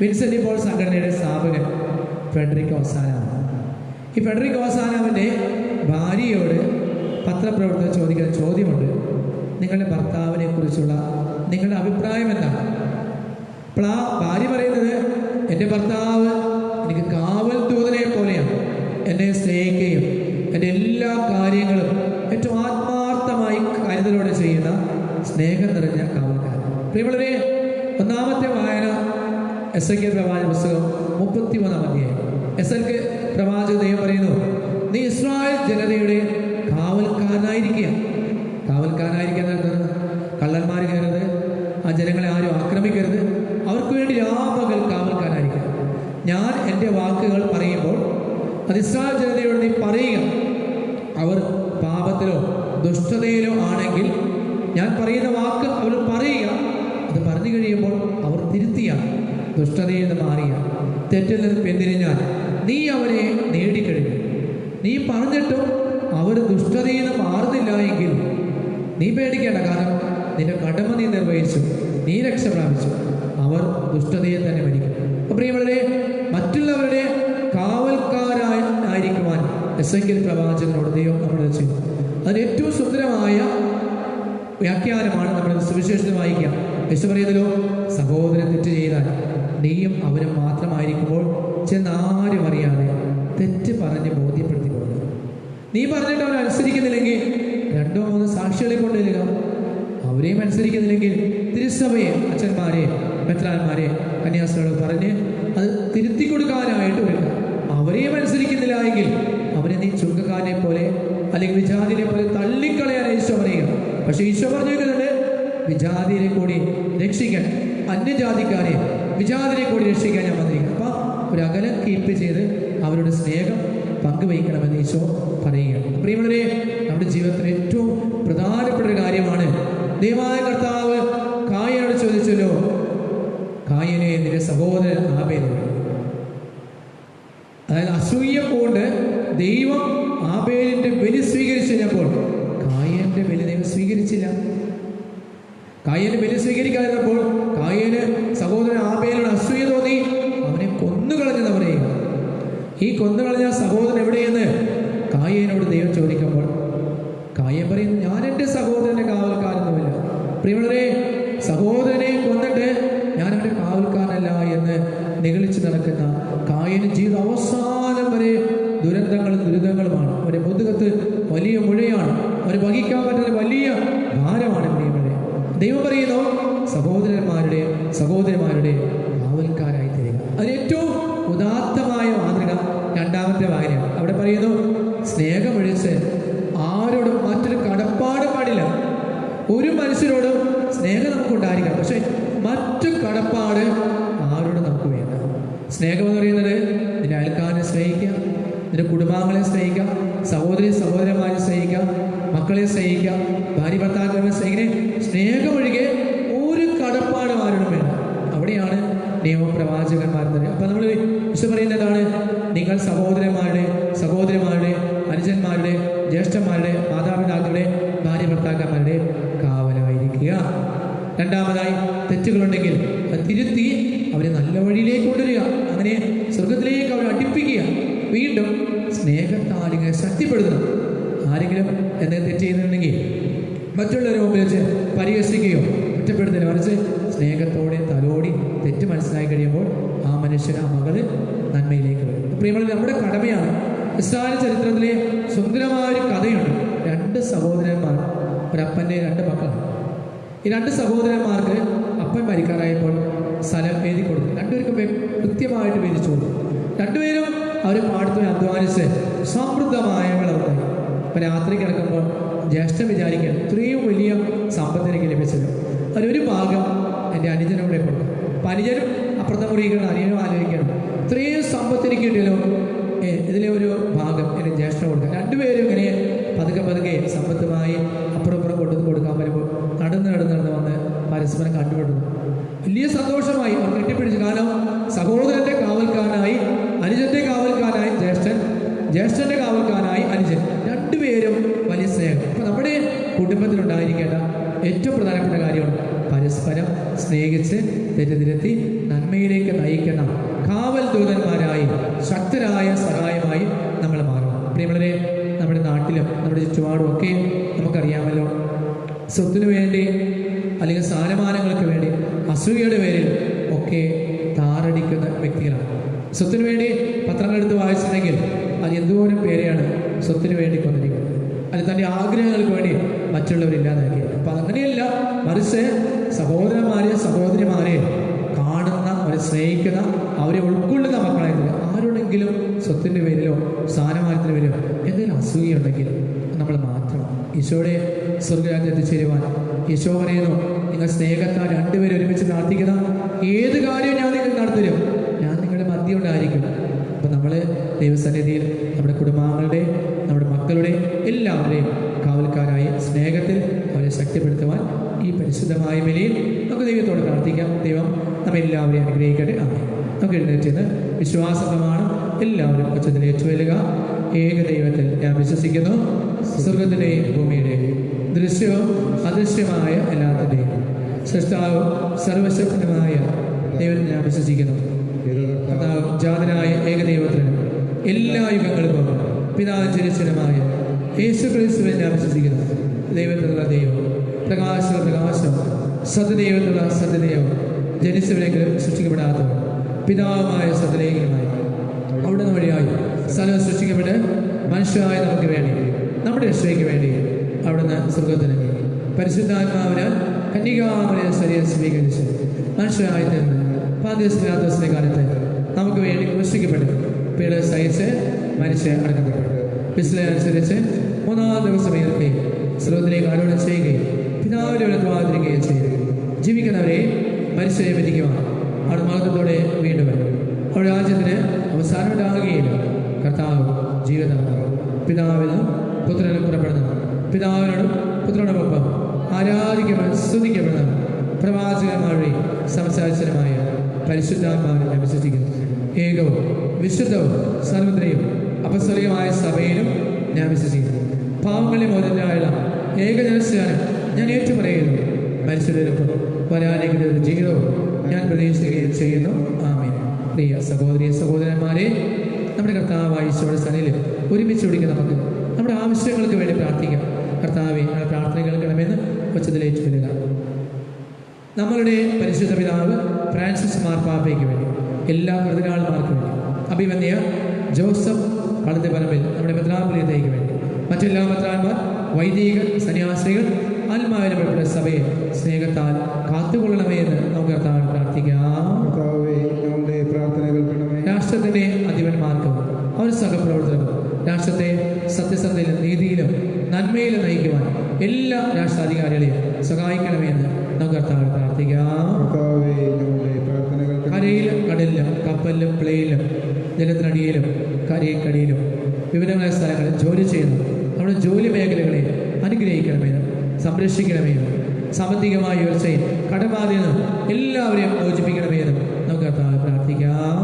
വിൻസെൻ്റ് പോൾ സംഘടനയുടെ സ്ഥാപകൻ ഫ്രെഡറിക് ഓസാനാണ്. ഈ ഫ്രെഡറിക് ഓസാനാവിൻ്റെ ഭാര്യയോട് പത്രപ്രവർത്തകർ ചോദിക്കുന്ന ചോദ്യമുണ്ട്, നിങ്ങളുടെ ഭർത്താവിനെ കുറിച്ചുള്ള നിങ്ങളുടെ അഭിപ്രായം എന്താണ്? അപ്പോൾ ആ ഭാര്യ പറയുന്നത്, എൻ്റെ ഭർത്താവ് എനിക്ക് കാവൽ ദൂതനെ പോലെയാണ്, എന്നെ സ്നേഹിക്കുകയും എൻ്റെ എല്ലാ കാര്യങ്ങളും ഏറ്റവും ആത്മാർത്ഥമായി കരുതലോടെ ചെയ്യുന്ന സ്നേഹം നിറഞ്ഞ കാവൽക്കാരൻ. പ്രിയമുള്ളവരെ, 1ാമത്തെ വായന എസെക്കിയേൽ പ്രവാചക പുസ്തകം 33-ാം അധ്യായം. എസെക്കിയേൽ പ്രവാചക ദൈവം പറയുന്നു, നീ ഇസ്രായേൽ ജനതയുടെ കാവൽക്കാരനായിരിക്കുക. കാവൽക്കാരനായിരിക്കുക എന്നർത്ഥം കള്ളന്മാർ കയറരുത്, ആ ജനങ്ങളെ ആരും ആക്രമിക്കരുത്, അവർക്ക് വേണ്ടി രാപകൽ കാവൽക്കാരനായിരിക്കുക. ഞാൻ എൻ്റെ വാക്കുകൾ പറയുമ്പോൾ അത് ഇസ്രായേൽ ജനതയോട് നീ പറയുക. അവർ പാപത്തിലോ ദുഷ്ടതയിലോ ആണെങ്കിൽ ഞാൻ പറയുന്ന വാക്ക് അവർ പറയുക. അത് പറഞ്ഞു കഴിയുമ്പോൾ അവർ തിരുത്തിയാൽ, ദുഷ്ടതയിൽ നിന്ന് മാറിയ, തെറ്റിൽ നിന്ന് പിന്തിരിഞ്ഞാൽ നീ അവരെ നേടിക്കഴിഞ്ഞു. നീ പറഞ്ഞിട്ടും അവർ ദുഷ്ടതയിൽ നിന്ന് മാറുന്നില്ല എങ്കിൽ നീ പേടിക്കേണ്ട, കാരണം നിന്റെ കടമ നീ നിർവഹിച്ചു, നീ രക്ഷ പ്രാപിച്ചു. അവർ ദുഷ്ടതയെ തന്നെ മരിക്കും. അപ്പോൾ പ്രിയമുള്ളവരെ, മറ്റുള്ളവരുടെ കാവൽക്കാരായിരിക്കുവാൻ എസെക്കിയേൽ പ്രവാചകനോട് ദൈവം നമ്മളത് ചെയ്തു. അതിന് ഏറ്റവും സുന്ദരമായ വ്യാഖ്യാനമാണ് നമ്മൾ സുവിശേഷത്തിൽ വായിക്കുക. യേശു പറയുന്നല്ലോ, സഹോദരൻ തെറ്റ് ചെയ്താൽ നീയും അവരും മാത്രമായിരിക്കുമ്പോൾ ചെന്നാരും അറിയാതെ തെറ്റ് പറഞ്ഞ് ബോധ്യപ്പെടുത്തി കൊടുക്കുക. നീ പറഞ്ഞിട്ട് അവൻ അനുസരിക്കുന്നില്ലെങ്കിൽ 2 3 സാക്ഷികളെ കൊണ്ടുവരിക. അവരെയും അനുസരിക്കുന്നില്ലെങ്കിൽ തിരുസഭയെ, അച്ഛന്മാരെ, മെത്രാന്മാരെ, കന്യാസ്ത്രീകളെ പറഞ്ഞ് അത് തിരുത്തി കൊടുക്കാനായിട്ട് വരിക. അവരെയും അനുസരിക്കുന്നില്ല എങ്കിൽ അവരെ നീ ചുങ്കക്കാരനെ പോലെ അല്ലെങ്കിൽ വിജാതിനെ പോലെ തള്ളിക്കളയാൻ ഈശോ പറയുക. പക്ഷെ ഈശോ പറഞ്ഞിരിക്കുന്നുണ്ട്, വിജാതിനെ കൂടി രക്ഷിക്കാൻ, അന്യജാതിക്കാരെ വിജാതിനെ കൂടി രക്ഷിക്കാൻ ഞാൻ വന്നിരിക്കുന്നു. അപ്പം ഒരു അകലം കീപ്പ് ചെയ്ത് അവരുടെ സ്നേഹം പങ്കുവയ്ക്കണമെന്ന് ഈശോ പറയുകയാണ്. പ്രിയമുള്ളവരെ, നമ്മുടെ ജീവിതത്തിൽ ഏറ്റവും പ്രധാനപ്പെട്ട ഒരു കാര്യമാണ്. ദൈവമായ കർത്താവ് കായനോട് ചോദിച്ചല്ലോ, കായനെ നിന്റെ സഹോദരൻ ആബേലിനെ. അതായത് അസൂയ കൊണ്ട് ദൈവം ആബേലിന്റെ ബലി സ്വീകരിച്ചു കഴിഞ്ഞപ്പോൾ കായന്റെ ബലി ദൈവം സ്വീകരിച്ചില്ല. കായന്റെ ബലി സ്വീകരിക്കാതിരുന്നപ്പോൾ കായന് സഹോദരൻ ആബേലിനോട് അസൂയ തോന്നി, അവനെ കൊന്നുകളഞ്ഞെന്ന് പറയുക. ഈ കൊന്നുകളഞ്ഞ സഹോദരൻ എവിടെയെന്ന് കായനോട് ദൈവം ചോദിക്കുമ്പോൾ കായൻ പറയുന്നു, ഞാൻ എൻ്റെ സഹോദരൻ്റെ കാവൽക്കാരൊന്നുമില്ല. പ്രിയമുള്ളവരെ, സഹോദരനെ കൊന്നിട്ട് ഞാൻ അവൻ്റെ കാവൽക്കാരനല്ല എന്ന് നിഗളിച്ച് നടക്കുന്ന കായന് ജീവിതം അവസാനം വരെ ദുരന്തങ്ങളും ദുരിതങ്ങളുമാണ്. അവരുടെ മുതുകത്ത് വലിയ മുഴയാണ്, അവരെ വഹിക്കാൻ പറ്റുന്ന വലിയ ഭാരമാണ്. പ്രിയമുള്ളവരെ, ദൈവം പറയുന്നു, സഹോദരന്മാരുടെ കാവൽക്കാരായി തരിക. അതിന് ഏറ്റവും ഉദാത്തമായ മാതൃക 2ാമത്തെ വായനയാണ്. അവിടെ പറയുന്നു, സ്നേഹമൊഴിച്ച് ആരോടും മറ്റൊരു കടപ്പാടും പാടില്ല. ഒരു മനുഷ്യരോടും സ്നേഹം നമുക്കുണ്ടായിരിക്കാം, പക്ഷെ മറ്റു കടപ്പാട് ആരോടും നമുക്ക് വേണ്ട. സ്നേഹം എന്ന് പറയുന്നത് നിന്റെ അയൽക്കാരനെ സ്നേഹിക്കുക, നിന്റെ കുടുംബാംഗങ്ങളെ സ്നേഹിക്കാം, സഹോദരന്മാരെ സ്നേഹിക്കാം, മക്കളെ സ്നേഹിക്കാം, ഭാര്യ ഭർത്താക്കളെ സ്നേഹിക്കാൻ. സ്നേഹമൊഴികെ ഒരു കടപ്പാടും ആരോടും വേണ്ട. അവിടെയാണ് നിയമപ്രവാചകന്മാർ പറയുന്നത്. അപ്പം നമ്മൾ വിശുദ്ധ പറയുന്നതാണ്, നിങ്ങൾ സഹോദരന്മാരുടെ അനുജന്മാരുടെ ജ്യേഷ്ഠന്മാരുടെ മാതാപിതാക്കളുടെ ഭാര്യ ഭർത്താക്കന്മാരുടെ കാവലായിരിക്കുക. രണ്ടാമതായി തെറ്റുകളുണ്ടെങ്കിൽ അത് തിരുത്തി അവരെ നല്ല വഴിയിലേക്ക് കൊണ്ടുവരിക, അങ്ങനെ സ്വർഗത്തിലേക്ക് അവരെ അടുപ്പിക്കുക. വീണ്ടും സ്നേഹത്താൽ ഇങ്ങനെ ശക്തിപ്പെടുത്തണം. ആരെങ്കിലും എന്തെങ്കിലും തെറ്റ് ചെയ്യുന്നുണ്ടെങ്കിൽ മറ്റുള്ളവരെ മുമ്പിൽ വെച്ച് പരിഹസിക്കുകയോ കുറ്റപ്പെടുത്തില്ല, മറിച്ച് സ്നേഹത്തോടെ തലോടി തെറ്റ് മനസ്സിലാക്കി കഴിയുമ്പോൾ ആ മനുഷ്യൻ, ആ മകള് നന്മയിലേക്ക് വരും. പ്രിയമുള്ളവരെ, നമ്മുടെ കടമയാണ്. ഇസ്രായേൽ ചരിത്രത്തിലെ സുന്ദരമായ ഒരു കഥയുണ്ട്. 2 സഹോദരന്മാർ, ഒരപ്പൻ്റെ 2 മക്കളാണ്. ഈ 2 സഹോദരന്മാർക്ക് അപ്പൻ മരിക്കാറായപ്പോൾ സ്ഥലം എഴുതി കൊടുത്തു. 2 പേർക്കും കൃത്യമായിട്ട് വീതിച്ചു കൊടുത്തു. 2 പേരും അവർ പാടത്ത് അധ്വാനിച്ച് സമൃദ്ധമായ വിളവുണ്ടായി. അപ്പം രാത്രി കിടക്കുമ്പോൾ ജ്യേഷ്ഠൻ വിചാരിക്കാൻ ഇത്രയും വലിയ സമ്പത്ത് എനിക്ക് ലഭിച്ചത്, അതിലൊരു ഭാഗം എൻ്റെ അനുജനോടെ കൊടുക്കും. അപ്പം അനുജനും അപ്പുറത്തെ മുറികൾ അനുജനും ആലോചിക്കണം, ഇത്രയും സമ്പത്ത് എനിക്ക് കിട്ടിയല്ലോ, ഇതിലെ ഒരു ഭാഗം എൻ്റെ ജ്യേഷ്ഠൻ കൊടുക്കാം. 2 പേരും ഇങ്ങനെ പതുക്കെ സമ്പത്തുമായി അപ്പുറം കൊടുക്കാൻ വരുമ്പോൾ നടന്ന് വന്ന് പരസ്പരം കണ്ടുപിടുന്നു. വലിയ സന്തോഷമായി അവർ കെട്ടിപ്പിടിച്ചു. കാരണം സഹോദരൻ്റെ കാവൽക്കാരനായി അനുജൻ്റെ കാവൽക്കാരനായി ജ്യേഷ്ഠൻ്റെ കാവൽക്കാരനായി അനുജൻ, 2 പേരും വലിയ സ്നേഹം. അപ്പം നമ്മുടെ കുടുംബത്തിലുണ്ടായിരിക്കേണ്ട ഏറ്റവും പ്രധാനപ്പെട്ട കാര്യമാണ് പരസ്പരം സ്നേഹിച്ച് തെറ്റിതിരുത്തി നന്മയിലേക്ക് നയിക്കുന്ന കാവൽ ദൂതന്മാരായി ശക്തരായ സഹായമായി നമ്മൾ മാറണം. പ്രിയമുള്ളവരെ, നമ്മുടെ നാട്ടിലും നമ്മുടെ ചുറ്റുപാടും ഒക്കെ നമുക്കറിയാമല്ലോ, സ്വത്തിനു വേണ്ടി അല്ലെങ്കിൽ സ്ഥാനമാനങ്ങൾക്ക് വേണ്ടി അസൂയയുടെ പേരിൽ ഒക്കെ താറടിക്കുന്ന വ്യക്തികളാണ്. സ്വത്തിനു വേണ്ടി പത്രങ്ങൾ എടുത്ത് വായിച്ചിട്ടുണ്ടെങ്കിൽ അത് എന്തോരം പേരെയാണ് സ്വത്തിനു വേണ്ടി കൊന്നിരിക്കുന്നത്, അത് തൻ്റെ ആഗ്രഹങ്ങൾക്ക് വേണ്ടി മറ്റുള്ളവരില്ലാതാക്കി. അപ്പം അങ്ങനെയല്ല, മറിച്ച് സഹോദരിമാരെ കാണുന്ന, അവരെ സ്നേഹിക്കുന്ന, അവരെ ഉൾക്കൊള്ളുന്ന മക്കളായിരുന്നു. ആരോടെങ്കിലും സ്വത്തിൻ്റെ പേരിലോ സ്ഥാനമാനത്തിൻ്റെ പേരിലോ എന്തെങ്കിലും അസൂയുണ്ടെങ്കിൽ നമ്മൾ മാറ്റണം. ഈശോയുടെ സ്വർഗ്ഗരാജ്യത്തിൽ എത്തിച്ചേരുവാൻ ഈശോ പറയുന്നു, നിങ്ങൾ സ്നേഹത്താൽ 2 പേരും ഒരുമിച്ച് പ്രാർത്ഥിക്കുന്ന ഏത് കാര്യവും ഞാൻ നിങ്ങൾക്ക് നടത്തരും, ഞാൻ നിങ്ങളുടെ മധ്യ ഉണ്ടായിരിക്കും. അപ്പം നമ്മൾ ദൈവസന്നിധിയിൽ നമ്മുടെ കുടുംബാംഗങ്ങളുടെ, നമ്മുടെ മക്കളുടെ എല്ലാവരെയും കാവൽക്കാരായി സ്നേഹത്തിൽ അവരെ ശക്തിപ്പെടുത്തുവാൻ ഈ പരിശുദ്ധമായ ബലിയിൽ നമുക്ക് ദൈവത്തോട് പ്രാർത്ഥിക്കാം. ദൈവം നമ്മെല്ലാവരെയും അനുഗ്രഹിക്കട്ടെ. ആമേൻ. നമുക്ക് എഴുന്നേറ്റ് വിശ്വാസമാണ് എല്ലാവരും ഉച്ചത്തിൽ ഏറ്റുവരുക. ഏക ദൈവത്തിൽ ഞാൻ വിശ്വസിക്കുന്നു, സ്വർഗത്തിൻ്റെയും ഭൂമിയുടെയും ദൃശ്യവും അദൃശ്യമായ എല്ലാത്തിൻ്റെയും സൃഷ്ടാവും സർവശക്തനുമായ ദൈവത്തിൽ ഞാൻ വിശ്വസിക്കുന്നു. ജാതനായ ഏകദൈവത്തിനും എല്ലാ യുഗങ്ങൾക്കും പിതാവും ജനിച്ചനുമായ യേശുക്രിസ്തുവിനെ ഞാൻ വിശ്വസിക്കുന്നു. ദൈവത്തിലുള്ള ദൈവം, പ്രകാശം, സത്യദൈവത്തിലുള്ള സത്യദൈവം, ജനിച്ചവരെങ്കിലും സൃഷ്ടിക്കപ്പെടാത്തവർ, പിതാവുമായ സത്യലേഖനമായി അവിടുന്ന് വഴിയായി സ്ഥലം സൃഷ്ടിക്കപ്പെട്ട് മനുഷ്യരായ നമുക്ക് വേണ്ടി, നമ്മുടെ രക്ഷയ്ക്ക് വേണ്ടി അവിടുന്ന് സ്വർഗത്തിന് പരിശുദ്ധാത്മാവിന് കന്യകാമറിയ ശരീരം സ്വീകരിച്ച് മനുഷ്യരായി തീർന്ന് പാന്തിയസ്പിലാത്തോസിന്റെ കാലത്ത് നമുക്ക് വേണ്ടി ക്രൂശിക്കപ്പെട്ടു, പീഡ സഹിച്ച് മരിച്ച് അടക്കപ്പെട്ടു, അനുസരിച്ച് 3-ാം ദിവസം ഉയർത്തുകയും സ്വർഗ്ഗത്തിലേക്ക് ആരോപണം ചെയ്യുകയും പിതാവിനെ വാതിരിക്കുകയും ചെയ്തു. ജീവിക്കുന്നവരെ മരിച്ചവരെ പറ്റിക്കുവാൻ അവിടെ മഹത്വത്തോടെ വീണ്ടും വരും. അവിടെ രാജ്യത്തിന് അവസാനമുണ്ടാകുകയില്ല. കർത്താവ് ജീവിതമാകും. പിതാവിനും പുത്രനും പുറപ്പെടുന്നു, പിതാവിനോടും പുത്രനോടൊപ്പം ആരാധിക്കപ്പെടുന്ന സ്തുതിക്കപ്പെടുന്ന പ്രവാചകന്മാരുടെ സംസാരിച്ചതുമായ പരിശുദ്ധാത്മാവിനെ വിശ്വസിക്കുന്നു. ഏകവും വിശുദ്ധവും സർവ്വത്രയും അപസ്തലികമായ സഭയിലും ഞാൻ വിശ്വസിക്കുന്നു. പാവങ്ങളെ മോചനത്തിനായുള്ള ഏകജനസ്നാനം ഞാൻ ഏറ്റുപറയുന്നു. മനുഷ്യരൊപ്പം വരാനിരിക്കുന്ന ഒരു ജീവിതവും ഞാൻ പ്രതീക്ഷിക്കുകയും ചെയ്യുന്നു. ആമേൻ. പ്രിയ സഹോദരന്മാരെ, നമ്മുടെ കർത്താവായ ഈശോയുടെ സന്നിധിയിൽ ഒരുമിച്ച് ഒടുങ്ങി നമുക്ക് നമ്മുടെ ആവശ്യങ്ങൾക്ക് വേണ്ടി പ്രാർത്ഥിക്കാം. കർത്താവേ, ഞങ്ങളുടെ പ്രാർത്ഥന കേൾക്കണമെന്ന് ഉച്ചത്തിലേറ്റു വരിക. നമ്മളുടെ പരിശുദ്ധ പിതാവ് ഫ്രാൻസിസ് മാർപ്പാപ്പയ്ക്ക് വേണ്ടി, എല്ലാ കർദിനാൾമാർക്കും വേണ്ടി, അഭിമന്യ ജോസഫ് കളത്തിപ്പറമ്പിൽ നമ്മുടെ മെത്രാപ്പൊലീത്തയ്ക്ക് വേണ്ടി, മറ്റെല്ലാ മെത്രാന്മാർ, വൈദികർ, സന്യാസികൾ, ആത്മാവിനെ സഭയെ സ്നേഹത്താൽ കാത്തുകൊള്ളണമേ എന്ന് നമുക്ക് കർത്താവിന് പ്രാർത്ഥിക്കാം. രാഷ്ട്രത്തിൻ്റെ അധിപന്മാർക്കും അവർ സഹപ്രവർത്തകർക്കും രാഷ്ട്രത്തെ സത്യസന്ധയിലും നീതിയിലും നന്മയിലും നയിക്കുവാൻ എല്ലാ രാഷ്ട്രാധികാരികളെയും സഹായിക്കണമെന്ന് നമുക്ക് കർത്താവിന് പ്രാർത്ഥിക്കാം. കരയിൽ കപ്പലിലും പ്ലെയിനിലും ജലത്തിനടിയിലും കരയ്ക്കടിയിലും വിവിധങ്ങളായ സ്ഥലങ്ങളിൽ ജോലി ചെയ്യുന്നു. നമ്മുടെ ജോലി മേഖലകളെ അനുഗ്രഹിക്കണമെന്നും സംരക്ഷിക്കണമെന്നും സാമ്പത്തികമായ ഉയർച്ചയും കടബാധ്യത എല്ലാവരെയും മോചിപ്പിക്കണമെന്നും നമുക്ക് കർത്താവെ പ്രാർത്ഥിക്കാം.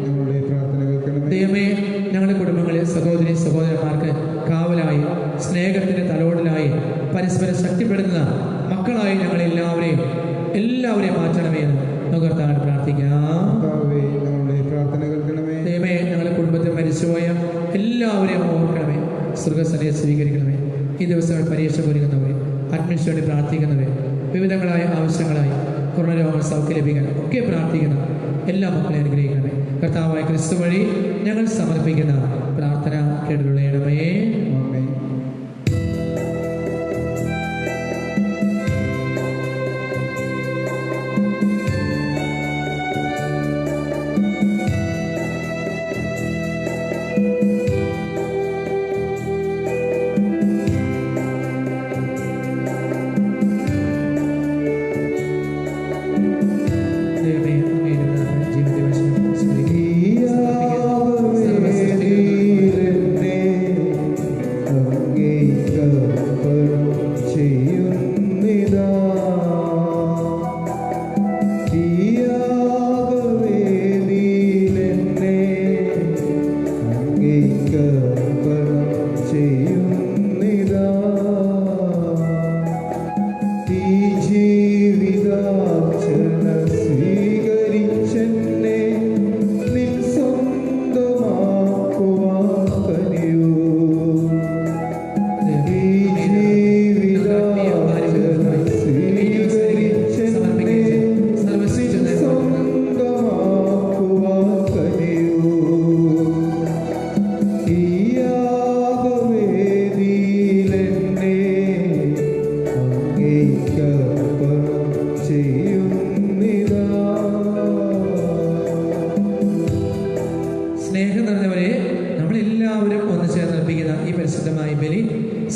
ഞങ്ങളുടെ പ്രാർത്ഥന കേൾക്കണമേ. ദൈവമേ, ഞങ്ങളുടെ കുടുംബങ്ങളിൽ സഹോദരി സഹോദരന്മാർക്ക് കാവലായി സ്നേഹത്തിൻ്റെ തലോടലായി പരസ്പരം ശക്തിപ്പെടുന്ന മക്കളായി ഞങ്ങളെല്ലാവരെയും മാറ്റണമെന്ന് നമുക്ക് കർത്താവിനെ പ്രാർത്ഥിക്കാം. ഞങ്ങളുടെ പ്രാർത്ഥന കേൾക്കണമേ. ദൈവമേ, ഞങ്ങളുടെ കുടുംബത്തിൽ മരിച്ചുപോയ എല്ലാവരെയും ഓർക്കണമേ, സ്വർഗ്ഗസനയെ സ്വീകരിക്കണമേ. ഈ ദിവസങ്ങൾ പരീക്ഷ ഒരുങ്ങുന്നവരെ, അഡ്മിഷന് വേണ്ടി പ്രാർത്ഥിക്കുന്നവരെ, വിവിധങ്ങളായ ആവശ്യങ്ങളായി കൊറോണ രോഗങ്ങൾ സൗഖ്യം ലഭിക്കാൻ ഒക്കെ പ്രാർത്ഥിക്കുന്ന എല്ലാ മക്കളെയും അനുഗ്രഹിക്കണമേ. കർത്താവായ ക്രിസ്തു വഴി ഞങ്ങൾ സമർപ്പിക്കുന്ന പ്രാർത്ഥന കേട്ടുകൊള്ളണമേ. ആമേൻ.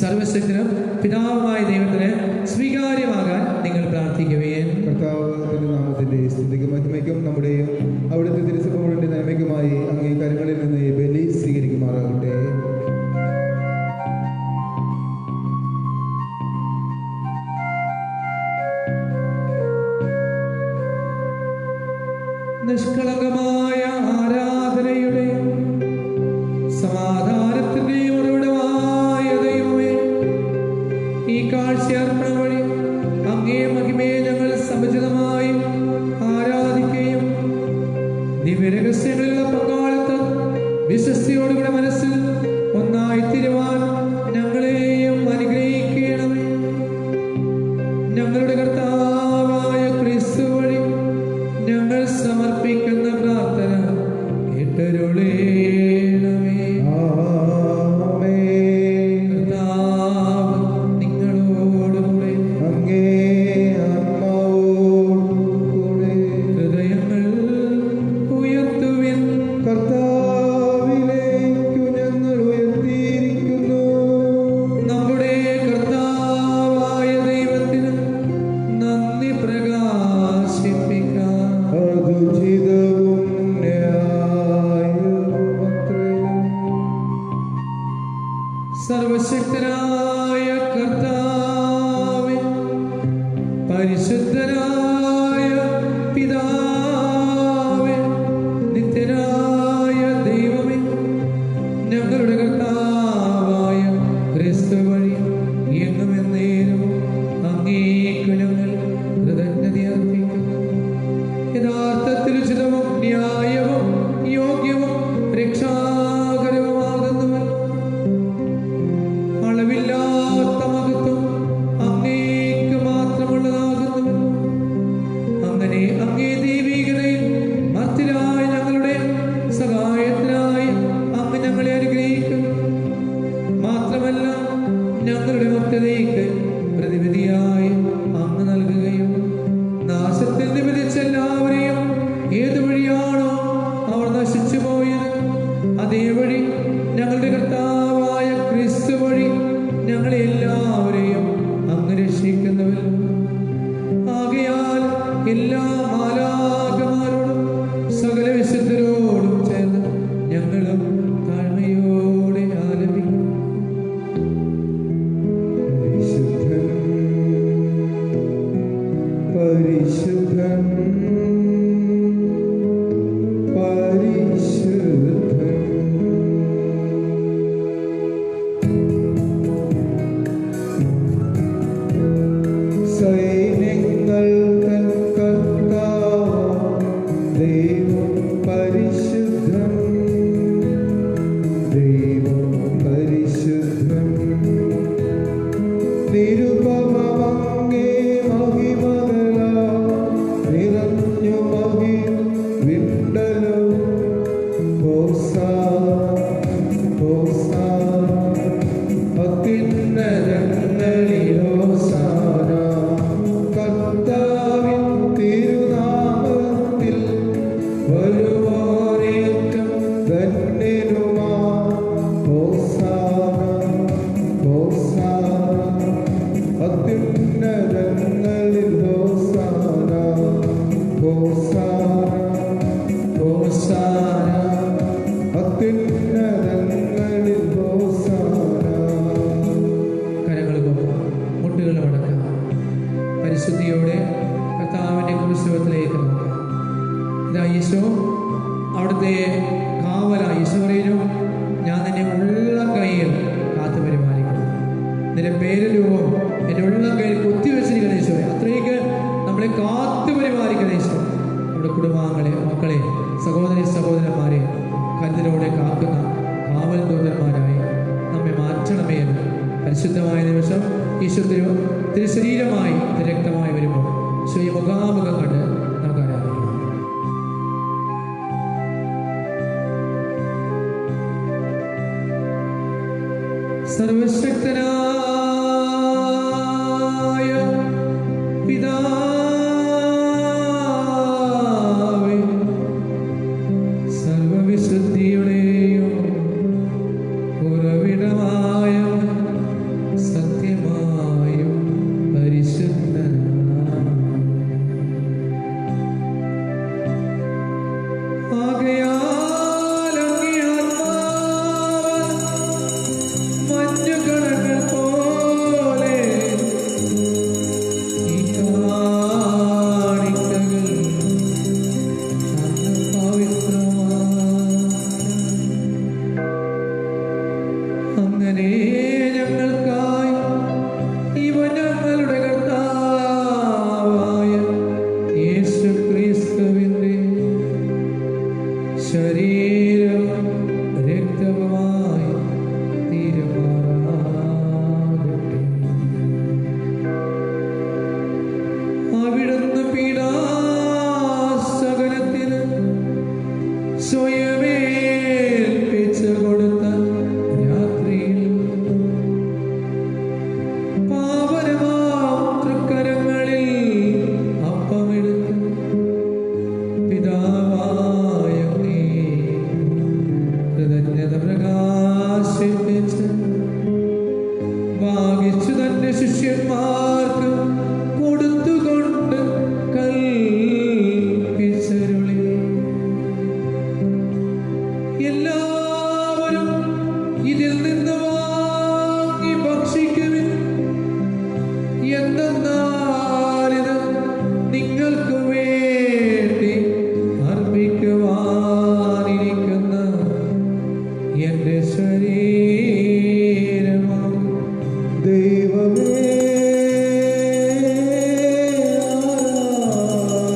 സർവശക്തനും പിതാവുമായ ദൈവത്തിന് സ്വീകാര്യമാകാൻ നിങ്ങൾ പ്രാർത്ഥിക്കുകയും കർത്താവിന്റെ നാമത്തിന്റെ സ്തുതിക്കും മഹിമയ്ക്കും നമ്മുടെയും അവിടുത്തെ തിരുസഭകളുടെ നന്മയ്ക്കുമായി അംഗീകാരങ്ങളിൽ നിന്ന് ബലി സ്വീകരിക്കുമാറാകട്ടെ. നിഷ്കളങ്കമായ ആരാധനയുടെ സമാധാനത്തിന്റെയും ഉറവിടമായ ദൈവമേ, ഈ കാഴ്ചയർപ്പണം വഴി അങ്ങേ മഹിമയെ ഞങ്ങൾ സമുചിതമായി ആരാധിക്കുകയും ദിവ്യരഹസ്യങ്ങളിലുള്ള പങ്കാളിത്തം വിശ്വസ്തയോടുകൂടെ മനസ്സിൽ ഒന്നായി തീരുവാൻ ഞങ്ങളെയും അനുഗ്രഹിക്കണമേ. ഞങ്ങളുടെ കർത്താവായ ക്രിസ്തു വഴി ഞങ്ങൾ സമർപ്പിക്കുന്ന പ്രാർത്ഥന കേട്ടരുളേണമേ. കർത്താവ് നിങ്ങളോടുകൂടെ ഹൃദയങ്ങൾ ഉയർത്തുവിൻ. കർത്താവിലേക്കു ഞങ്ങൾ ഉയർത്തിയിരിക്കുന്നു. നമ്മുടെ കർത്താവായ ദൈവത്തിന് നന്ദി പ്രകാശിപ്പിക്കാം. അതുചിതവും ന്യായവുമത്രേ. സർവശക്തനായ കർത്താവേ, പരിശുദ്ധനായ പിതാവേ, നിത്യനായ ദൈവമേ, ഞങ്ങളുടെ കർത്താവായ ക്രിസ്തു വഴി എന്നും എന്നേരും അങ്ങേക്കു ഞങ്ങൾ കൃതജ്ഞത അർപ്പിക്കുന്നു. യഥാർത്ഥത്തിൽ ഉചിതവും ന്യായവും യോഗ്യവും രക്ഷാകരവുമാകുന്നവൻ, അളവില്ലാത്ത മഹത്വം അങ്ങേക്ക് മാത്രമുള്ളതാകുന്നു. അങ്ങനെ അങ്ങേ ദൈവികതയിൽ മർത്യരായ ഞങ്ങളുടെ സഹായത്തിനായി അങ്ങ് ഞങ്ങളെ അനുഗ്രഹിക്കുന്നു. മാത്രമല്ല, ഞങ്ങളുടെ മർത്യതയ്ക്ക് പ്രതിവിധിയായി അങ്ങ് നൽകുകയും പരിശുദ്ധൻ പരിശുദ്ധൻ. സൈന്യങ്ങൾ തൻ കർത്താവ് ദൈവം പരിശുദ്ധൻ ദൈവം പരിശുദ്ധൻ. നിരുപമങ്ങേ മഹിമകളാ നിറഞ്ഞു മഹിം വിണ്ടലോ. അത്യുന്നതങ്ങളിൽ ഹോസാന. കർത്താവിൻ തിരുനാമത്തിൽ വരുവോരേറ്റം ധന്യനുമാ. ഹോസാന ഹോസാന അത്യുന്നതങ്ങളിൽ ഹോസാന ഹോസാന ഹോസാന അത്യുന്നതങ്ങളിൽ ഹോസാന. കരങ്ങൾ മുട്ടുകൾ മടക്കാം. പരിശുദ്ധിയോടെ കർത്താവിൻ്റെ ക്രിസ്തുവിലേക്ക് നോക്കാം. ഇതാ ഈശോ അവിടുത്തെ കാവലായി. ഈശോ പറയുന്നു, ഞാൻ നിന്നെ ഉള്ള കയ്യിൽ കാത്തു പരിപാലിക്കുന്നു. നിന്റെ പേരരൂപം എൻ്റെ ഉള്ള കയ്യിൽ കുത്തിവെച്ചിരിക്കുന്ന ഈശോ. അത്രയ്ക്ക് നമ്മളെ കാത്തു പരിപാലിക്കുന്ന ഈശോ നമ്മുടെ കുടുംബാംഗങ്ങളെ, മക്കളെ, സഹോദരി സഹോദരന്മാരെ കരുതലോടെ കാക്കുന്ന കാവൽ ദൂതന്മാരായി നമ്മെ മാറ്റണമേ എന്ന് പരിശുദ്ധമായ നിമിഷം ഈശോ തിരുശരീരമായി രക്തമായി വരുമ്പോൾ ഈശോയെ മുഖാമുഖം കണ്ട് നമുക്ക് ആരാധിക്കാം. സർവശക്തനായ പിതാവേ, സർവവിശുദ്ധിയുടെയും ഉറവിടമായ സത്യമായും ആകയാൽ അങ്ങേ ആത്മാവ് മഞ്ഞുകണങ്ങൾ പോലെ ഈ കാണിക്കകൾ അങ്ങ് പവിത്രമാക്കണം. അങ്ങനെ ഞങ്ങൾക്കായി ഇവ ഞങ്ങളുടെ കർത്താവായ യേശുക്രിസ്തുവിന്റെ ശരീരം രക്തമായി തീരുമാറാകട്ടെ. അവിടുന്ന് പീഡാസകലത്തിന് സ്വയമേൽപ്പിച്ചു കൊടുത്ത രാത്രിയിൽ പാവനമാം തൃക്കരങ്ങളിൽ അപ്പമെടുത്ത് പിതാവായ അങ്ങേ കൃതജ്ഞത പ്രകാശിപ്പിച്ച് ഭാഗിച്ചു തന്റെ ശിഷ്യന്മാർക്ക് കൊടുത്തുകൊണ്ട് കൽപ്പിച്ചരുളി, എല്ലാവരും ഇതിൽ നിന്ന് വാങ്ങി ഭക്ഷിക്കുവിൻ. എന്തെന്നാലിത് നിങ്ങൾക്ക് വേണ്ടി അർപ്പിക്കുവാനിരിക്കുന്ന എന്റെ ശരീരമാണ്. ദൈവമേ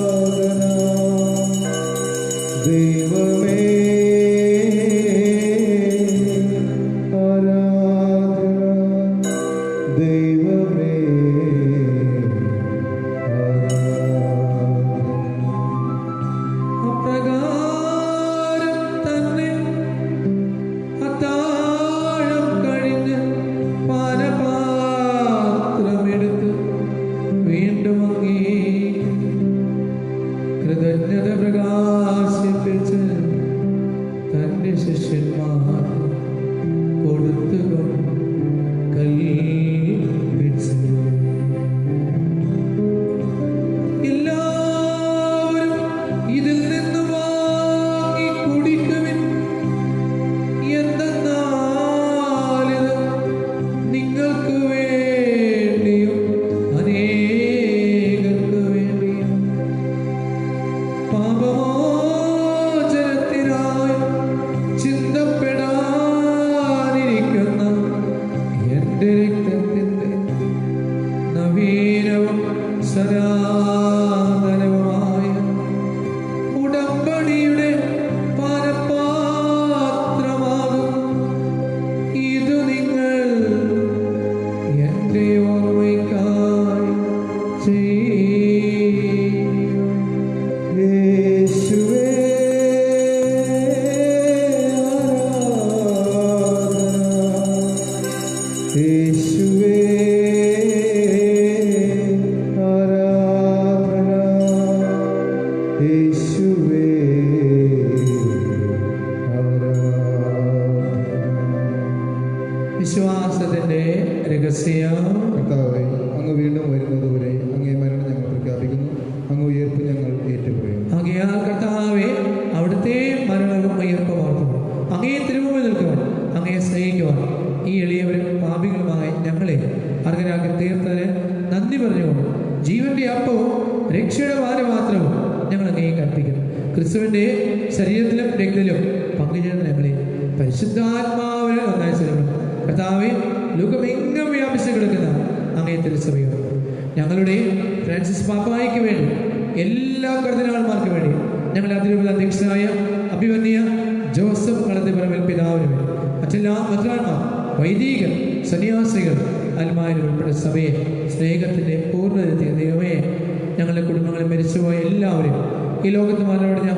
ആരാധന. ദൈവമേ ആരാധന. ദൈവമേ ആരാധന. അപ്രകാരം തന്നെ അത്താഴം കഴിഞ്ഞ് പാനപാത്രമെടുത്ത് വീണ്ടും അങ്ങേ കൃതജ്ഞത പ്രകാശിപ്പിച്ച് തന്റെ ശിഷ്യന്മാർ കൊടുത്തുകൊണ്ട് കൽപ്പിച്ചു, എല്ലാവരും ഇതിൽ നിന്ന് വാങ്ങി കുടിക്കുവിൻ. എന്തെന്നാലിത് നിങ്ങൾക്ക് വേണ്ടിയും അനേകർക്ക് വേണ്ടി പുരാതനവുമായ ഉടമ്പടിയുടെ പാനപാത്രമാകും. ഇത് നിങ്ങൾ എൻ്റെ ഓർമ്മയ്ക്കായി ചെയ്യും. യേശുവേ ആരാധന, യേശുവേ വിശ്വാസത്തിന്റെ രഹസ്യം. കർത്താവേ, അങ്ങ് വീണ്ടും വരുന്നതുവരെ അങ്ങേ മരണം ഞങ്ങൾ പ്രഖ്യാപിക്കുന്നു, അങ്ങ് ഉയർപ്പ് ഞങ്ങൾ ഏറ്റുപറയുന്നു. ആകയാൽ കർത്താവേ, അവിടുത്തെ മരണവും ഉയർപ്പും ഓർക്കുന്നു. അങ്ങയെ തിരുമുമ്പിൽ നിൽക്കുവാൻ, അങ്ങയെ സ്നേഹിക്കുവാൻ ഈ എളിയവരും പാപികളുമായ ഞങ്ങളെ അർഹരാക്കി തീർത്തതിന് നന്ദി പറഞ്ഞുകൊണ്ട് ജീവന്റെ അപ്പവും രക്ഷയുടെ പാനപാത്രവും ഞങ്ങൾ അങ്ങയെ കൽപ്പിക്കുന്നു. ക്രിസ്തുവിന്റെ ശരീരത്തിലും രക്തത്തിലും പങ്കുചേർന്ന ഞങ്ങളെ പരിശുദ്ധാത്മാവിനെ നന്നായി ചെല്ലണം. കർത്താവെ, ലോകമെങ്ങും വ്യാപിച്ചു കിടക്കുന്ന അങ്ങേ തിരുസഭയോ, ഞങ്ങളുടെ ഫ്രാൻസിസ് പാപ്പായ്ക്ക് വേണ്ടി, എല്ലാ കർദിനാൾമാർക്ക് വേണ്ടി, ഞങ്ങളുടെ അതിരൂപത അധ്യക്ഷനായ അഭിവന്യ ജോസഫ് കളത്തിപ്പറമ്പിൽ പിതാവിന് വേണ്ടി, മറ്റെല്ലാ മെത്രാന്മാർ, വൈദികർ, സന്യാസികൾ, അൽമായർ ഉൾപ്പെടെ സഭയെ സ്നേഹത്തിൻ്റെ പൂർണ്ണതയെത്തിയ ദൈവമേ, ഞങ്ങളുടെ കുടുംബങ്ങളിൽ മരിച്ചുപോയ എല്ലാവരും ഈ ലോകത്ത് മരണമടഞ്ഞ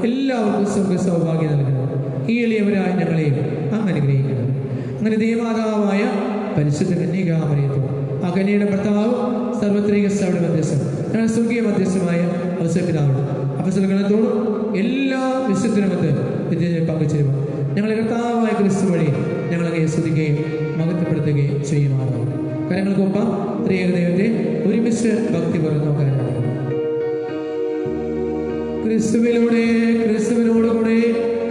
എല്ലാവർക്കും സുഖ സൗഭാഗ്യം നൽകണം. ഈ എളിയവരായ ഞങ്ങളെയും അങ്ങ് അനുഗ്രഹിക്കണം. അങ്ങനെ ദൈവമാതാവായ പരിശുദ്ധ കന്യകാമറിയത്തും ആ കന്യയുടെ ഭർത്താവ് സർവത്രിക സഭയുടെ മധ്യസ്ഥം, ഞങ്ങളുടെ സ്വർഗീയ മധ്യസ്ഥമായ അവസരപ്പിതാവുണ്ട് അപ്പസ്തലഗണത്തോടും എല്ലാ വിശുദ്ധരുമൊത്ത് ഇതിനെ പങ്കുചേരുവാൻ ഞങ്ങളുടെ കർത്താവായ ക്രിസ്തു വഴി ഞങ്ങളെ സ്തുതിക്കുകയും മഹത്വപ്പെടുത്തുകയും ചെയ്യുമാറാണ്. കരങ്ങൾക്കൊപ്പം ത്രിയേക ദൈവത്തെ ഒരുമിച്ച് ഭക്തി പറഞ്ഞു നോക്കാൻ. ക്രിസ്തുവിലൂടെ, ക്രിസ്തുവിനോടുകൂടെ,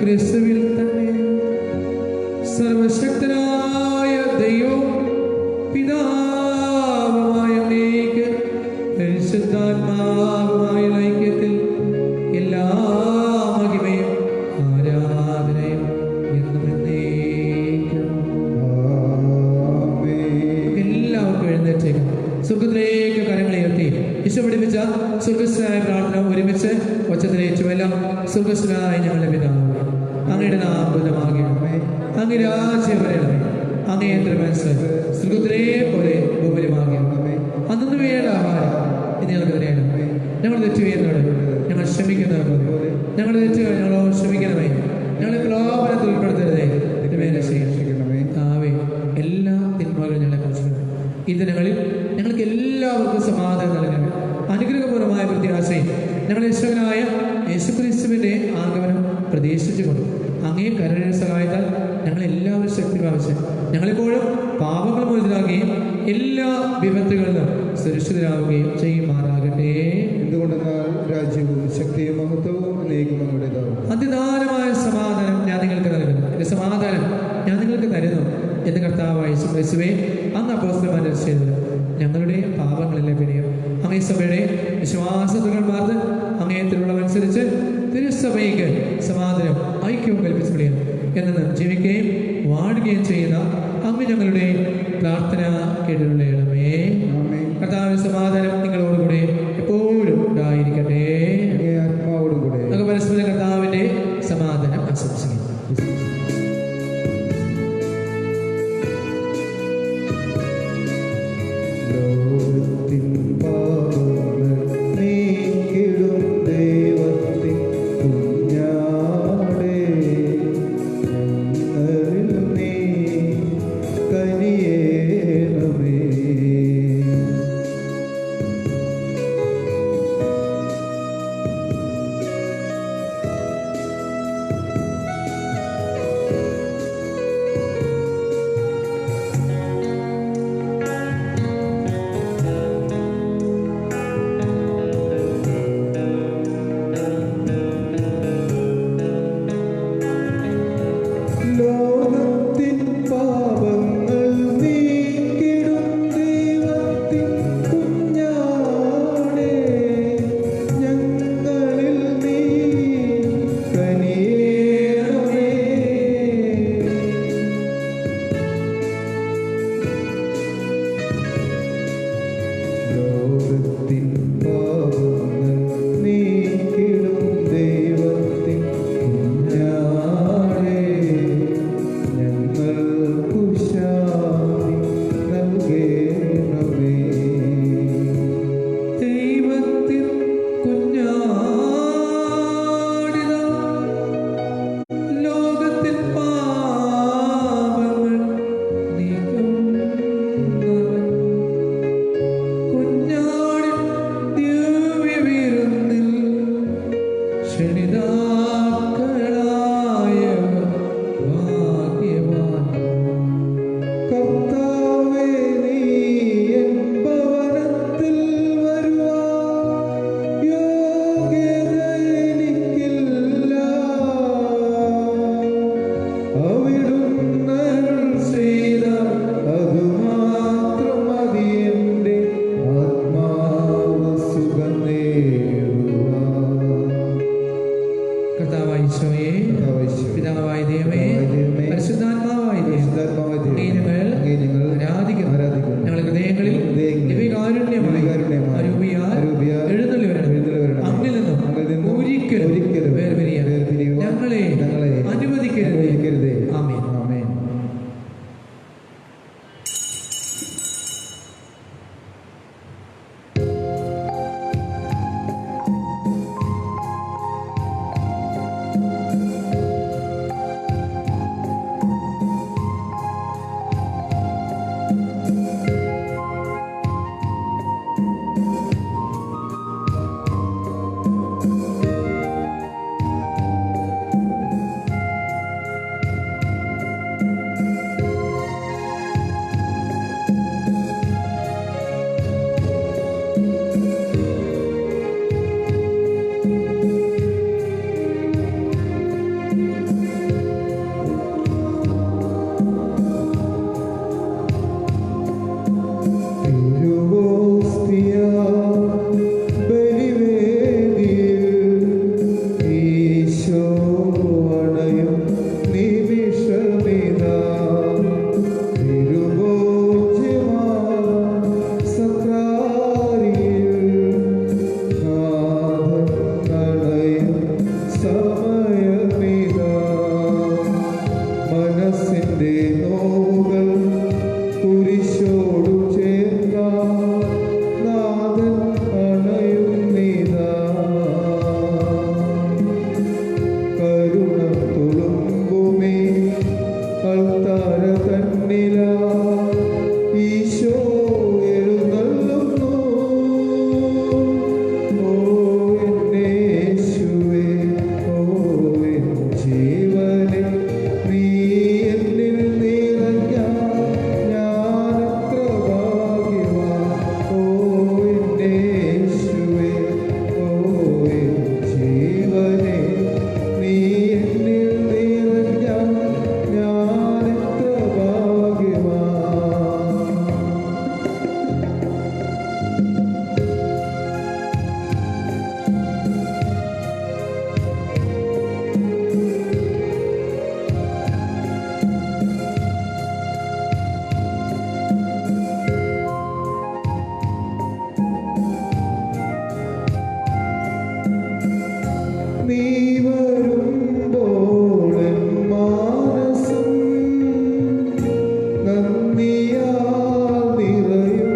ക്രിസ്തുവിൽ തന്നെ സർവശക്തനായ ദൈവം പിതാവുമായ അങ്ങേക്ക് പരിശുദ്ധാത്മാവുമായ ഐക്യത്തിൽ എല്ലാ മഹിമയും ആരാധനയും എന്നും എന്നേക്കും. എല്ലാവർക്കും എഴുന്നേറ്റേക്കാം. സ്വർഗത്തിലേക്ക് കരങ്ങളെ ഉയർത്തി ഈശോ പഠിപ്പിച്ച സ്വർഗസ്ഥനായ പ്രാർത്ഥന ഒരുമിച്ച് ഒച്ചത്തിലേറ്റുമെല്ലാം. സ്വർഗസ്ഥനായ ഞങ്ങളുടെ പിതാവേ, അങ്ങയുടെ നാമമാകണമേ, അങ്ങ് രാജ്യം വരണമേ, അങ്ങേ തിരുമനസ്സ് സ്വർഗത്തിലെ പോലെ ഭൂമിയിലുമാകണമേ. അന്നു വേണ്ട ആഹാരം ഇനി ഞങ്ങൾക്ക് തരണമേ. ഞങ്ങൾ തെറ്റ് ചെയ്യുന്നവരെ ഞങ്ങൾ ക്ഷമിക്കുന്നത് പോലെ ഞങ്ങളുടെ തെറ്റുകൾ ഞങ്ങളോട് ക്ഷമിക്കണമേ. ഞങ്ങളെ പ്രലോഭനത്തിൽ ഉൾപ്പെടുത്തരുതേ, രക്ഷിക്കണമേ. ആവേ, എല്ലാ തിന്മകളും ഞങ്ങളെ കുറിച്ച് ഈ ദിനങ്ങളിൽ ഞങ്ങൾക്ക് എല്ലാവർക്കും സമാധാനം നൽകണമേ. അനുഗ്രഹപൂർവമായ പ്രത്യാശയും ഞങ്ങളുടെ യേശുവിനായ യേശുക്രിസ്തുവിന്റെ ആഗമനം പ്രതീക്ഷിച്ചുകൊണ്ട് അങ്ങേ കരുണയുടെ സഹായത്താൽ ഞങ്ങളെല്ലാവരും ശക്തി പ്രാപിച്ച് ഞങ്ങളെപ്പോഴും പാപങ്ങൾ മോചിതരാകുകയും എല്ലാ വിപത്തുകളിലും സുരക്ഷിതരാകുകയും ചെയ്യുമാറാകട്ടെ. എന്തുകൊണ്ടെന്നാൽ രാജ്യവും ശക്തിയും മഹത്വവും എന്നേക്കും അങ്ങയുടേതാകും. അതിദാനമായ സമാധാനം ഞാൻ നിങ്ങൾക്ക് നൽകുന്നു, എന്റെ സമാധാനം ഞാൻ നിങ്ങൾക്ക് തരുന്നു എന്ന് കർത്താവായ യേശുവേ അങ്ങ് അപ്പോസ്തലന്മാരെ ചെയ്തത് ഞങ്ങളുടെ പാപങ്ങളെല്ലാം പിന്നെയും അങ്ങേ സഭയുടെ വിശ്വാസത്തുകൾമാർക്ക് അങ്ങേയത്തിലുള്ളതനുസരിച്ച് തിരുസഭയ്ക്ക് സമാധാനം ഐക്യവും കൽപ്പിച്ചു വിളിയും എന്നത് ജീവിക്കുകയും വാഴുകയും ചെയ്യുന്ന അങ്ങ് ഞങ്ങളുടെ പ്രാർത്ഥന കേട്ടിട്ടുള്ളണമേ. കർത്താവിന്റെ സമാധാനം നിങ്ങളോടുകൂടെ എപ്പോഴും ഉണ്ടായിരിക്കട്ടെ. ആത്മാവോടും കൂടെ നമുക്ക് പരസ്പരം കർത്താവിന്റെ സമാധാനം ആശംസിക്കും. ലോകത്തിൻ പാപങ്ങൾ നീക്കിടും ദൈവത്തിൻ കുഞ്ഞാടേ, ഞങ്ങളിൽ നീ കനിയേണമേ. നീ വരുമ്പോൾ എൻ മാനസം നന്ദിയാൽ നിറയും.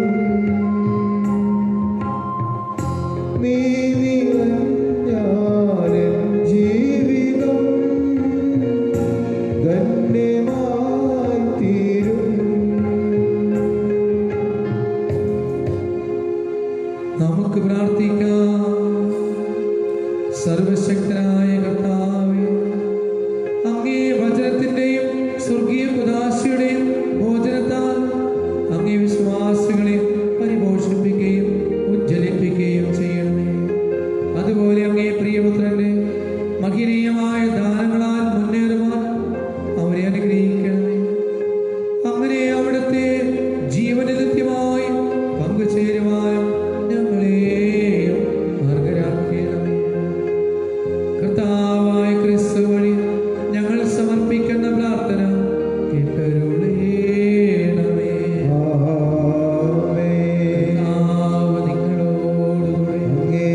നീ നിറഞ്ഞാൽ എൻ ജീവിതം ധന്യമായി തീരും. നമുക്ക് പ്രാർത്ഥിക്കാം. സർവശക്തനായ കർത്താവേ, അങ്ങേ വചനത്തിന്റെയും സ്വർഗീയ ഉദാശയുടെയും ഭോജനത്താൽ അങ്ങേ വിശ്വാസികളെ പരിപോഷിപ്പിക്കുകയും ഉജ്ജ്വലിപ്പിക്കുകയും ചെയ്യണമേ. അതുപോലെ അങ്ങേ പ്രിയപുത്രന്റെ മഹനീയമായ ദാനങ്ങളാൽ മുന്നേറുവാൻ അവരെ അനുഗ്രഹിക്കണമേ. അങ്ങനെ അവിടുത്തെ ജീവനിത്യമായി പങ്കുചേരുവാനും ഞങ്ങളെയും മാർഗരാക്കണമേ. കർത്താവായ ക്രിസ്തു വഴി ഞങ്ങൾ സമർപ്പിക്കുന്ന പ്രാർത്ഥന കേട്ടരുളേണമേ. കർത്താവ് നിങ്ങളോടുകൂടെ. അങ്ങേ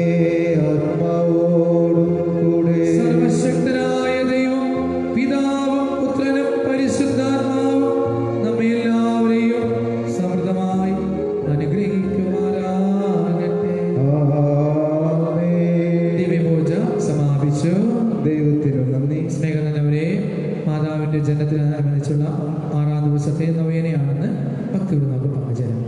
ആത്മാവോടും കൂടെ. സർവശക്തനായ ദൈവം പിതാവും പുത്രനും പരിശുദ്ധാത്മാവും നമ്മെ എല്ലാവരെയും സമൃദ്ധമായി അനുഗ്രഹിക്കുമാറാകട്ടെ. ദിവ്യപൂജ സമാപിച്ചു. ദൈവത്തിനു നന്ദി. സ്നേഹനവരെ, മാതാവിന്റെ ജനനത്തിനനുബന്ധിച്ചുള്ള 6-ാം ദിവസത്തെ നൊവേനയാണെന്ന് ഭക്തിയോട് നമുക്ക് പങ്കുചേരാം.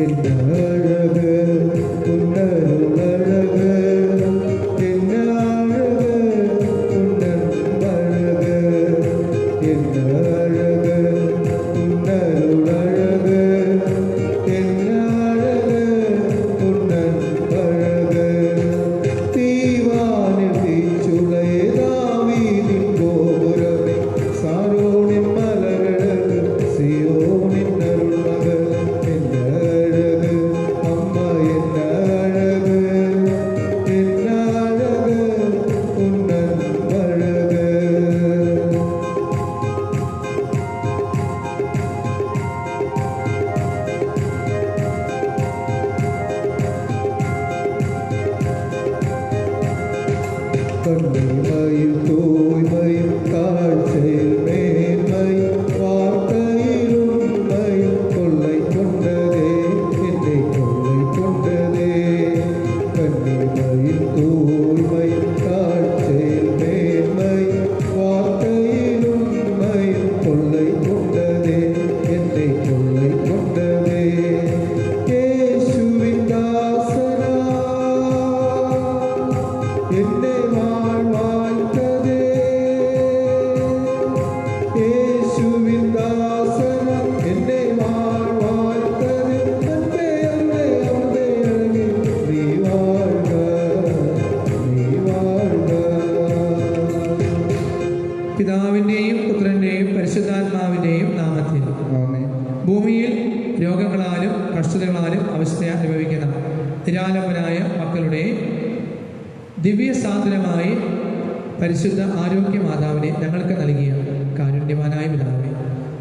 എന്നഴക് ഉന്നരുളഴക്, എന്നഴക് ഉന്നമ്പഴക്, എന്നഴക് ഉന്നരുളഴക്, എന്നഴക് ഉന്നമ്പഴക്. തീവാനിൽ തീച്ചുളയെ ദാവീദിൻ ഗോപുരമേ, സാരോണിൻ മലകള് സിയോനിൻ അരുൾമകൾ. എന്നഴക് അമ്മ, എന്നഴക്, എന്നഴക് ഉന്നമ്പഴക്. കണ്ണിമയിൽ തൂയ്മയും കാഴ്ചയിൽ മേന്മയും വാർത്തയിലുണ്മയും കൊള്ളൈക്കൊണ്ടതേ, എന്നെ കൊള്ളൈക്കൊണ്ടതേ. കണ്ണിമയിൽ തൂയ്മയും കാഴ്ചയിൽ മേന്മയും വാർത്തയിലുണ്മയും കൊള്ളൈക്കൊണ്ടതേ, എന്നെ കൊള്ളൈക്കൊണ്ടതേ. യേശുവിൻ ദാസനാ എന്നെ വാഴ്വാഴ്ത്തതേ. യേശുവിൻ ദാസന എന്നെ വാഴ്വാഴ്ത്തതേ. അമ്പേ അമ്പേ അമ്പേ അഴകേ, നീ വാഴ്ക, നീ വാഴ്ക. പിതാവിന്റെയും പുത്രന്റെയും പരിശുദ്ധാത്മാവിന്റെയും നാമത്തിൽ ആമേൻ. ഭൂമിയിൽ രോഗങ്ങളാലും കഷ്ടതകളാലും അവസ്ഥ അനുഭവിക്കുന്ന നിരാലംബനായ മക്കളുടെ ദിവ്യസാന്ദ്രമായി പരിശുദ്ധ ആരോഗ്യ മാതാവിനെ ഞങ്ങൾക്ക് നൽകിയ കാരുണ്യവാനായ പിതാവേ,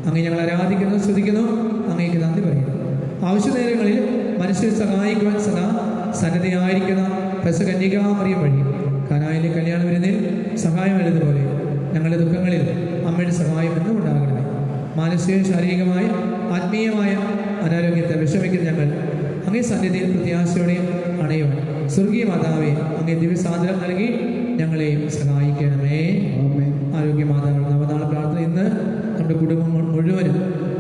അങ്ങ് ഞങ്ങൾ ആരാധിക്കുന്നു, സ്തുതിക്കുന്നു, അങ്ങേക്ക് നന്ദി പറയുന്നു. ആവശ്യ നേരങ്ങളിൽ മനുഷ്യരെ സഹായിക്കുവാൻ സദാ സന്നദ്ധയായിരിക്കുന്ന പ്രസകന്യകാമറിയം വഴി കാനായിലെ കല്യാണ വിരുന്നിൽ സഹായം എഴുതുപോലെ ഞങ്ങളുടെ ദുഃഖങ്ങളിൽ അമ്മയുടെ സഹായം എന്നും ഉണ്ടാകണമേ. മാനസിക ശാരീരികമായ ആത്മീയമായ അനാരോഗ്യത്തെ വിഷമിക്കുന്ന ഞങ്ങൾ അങ്ങേ സന്നിധിയിൽ പ്രത്യാശയോടെ അണയുവാൻ സ്വർഗീയ മാതാവെ അങ്ങേ ദിവ്യസാന്ദ്രം നൽകി ഞങ്ങളെയും സഹായിക്കണമേ. ആമേൻ. ആരോഗ്യ മാതാവ് നവനാൾ പ്രാർത്ഥന ഇന്ന് നമ്മുടെ കുടുംബം മുഴുവനും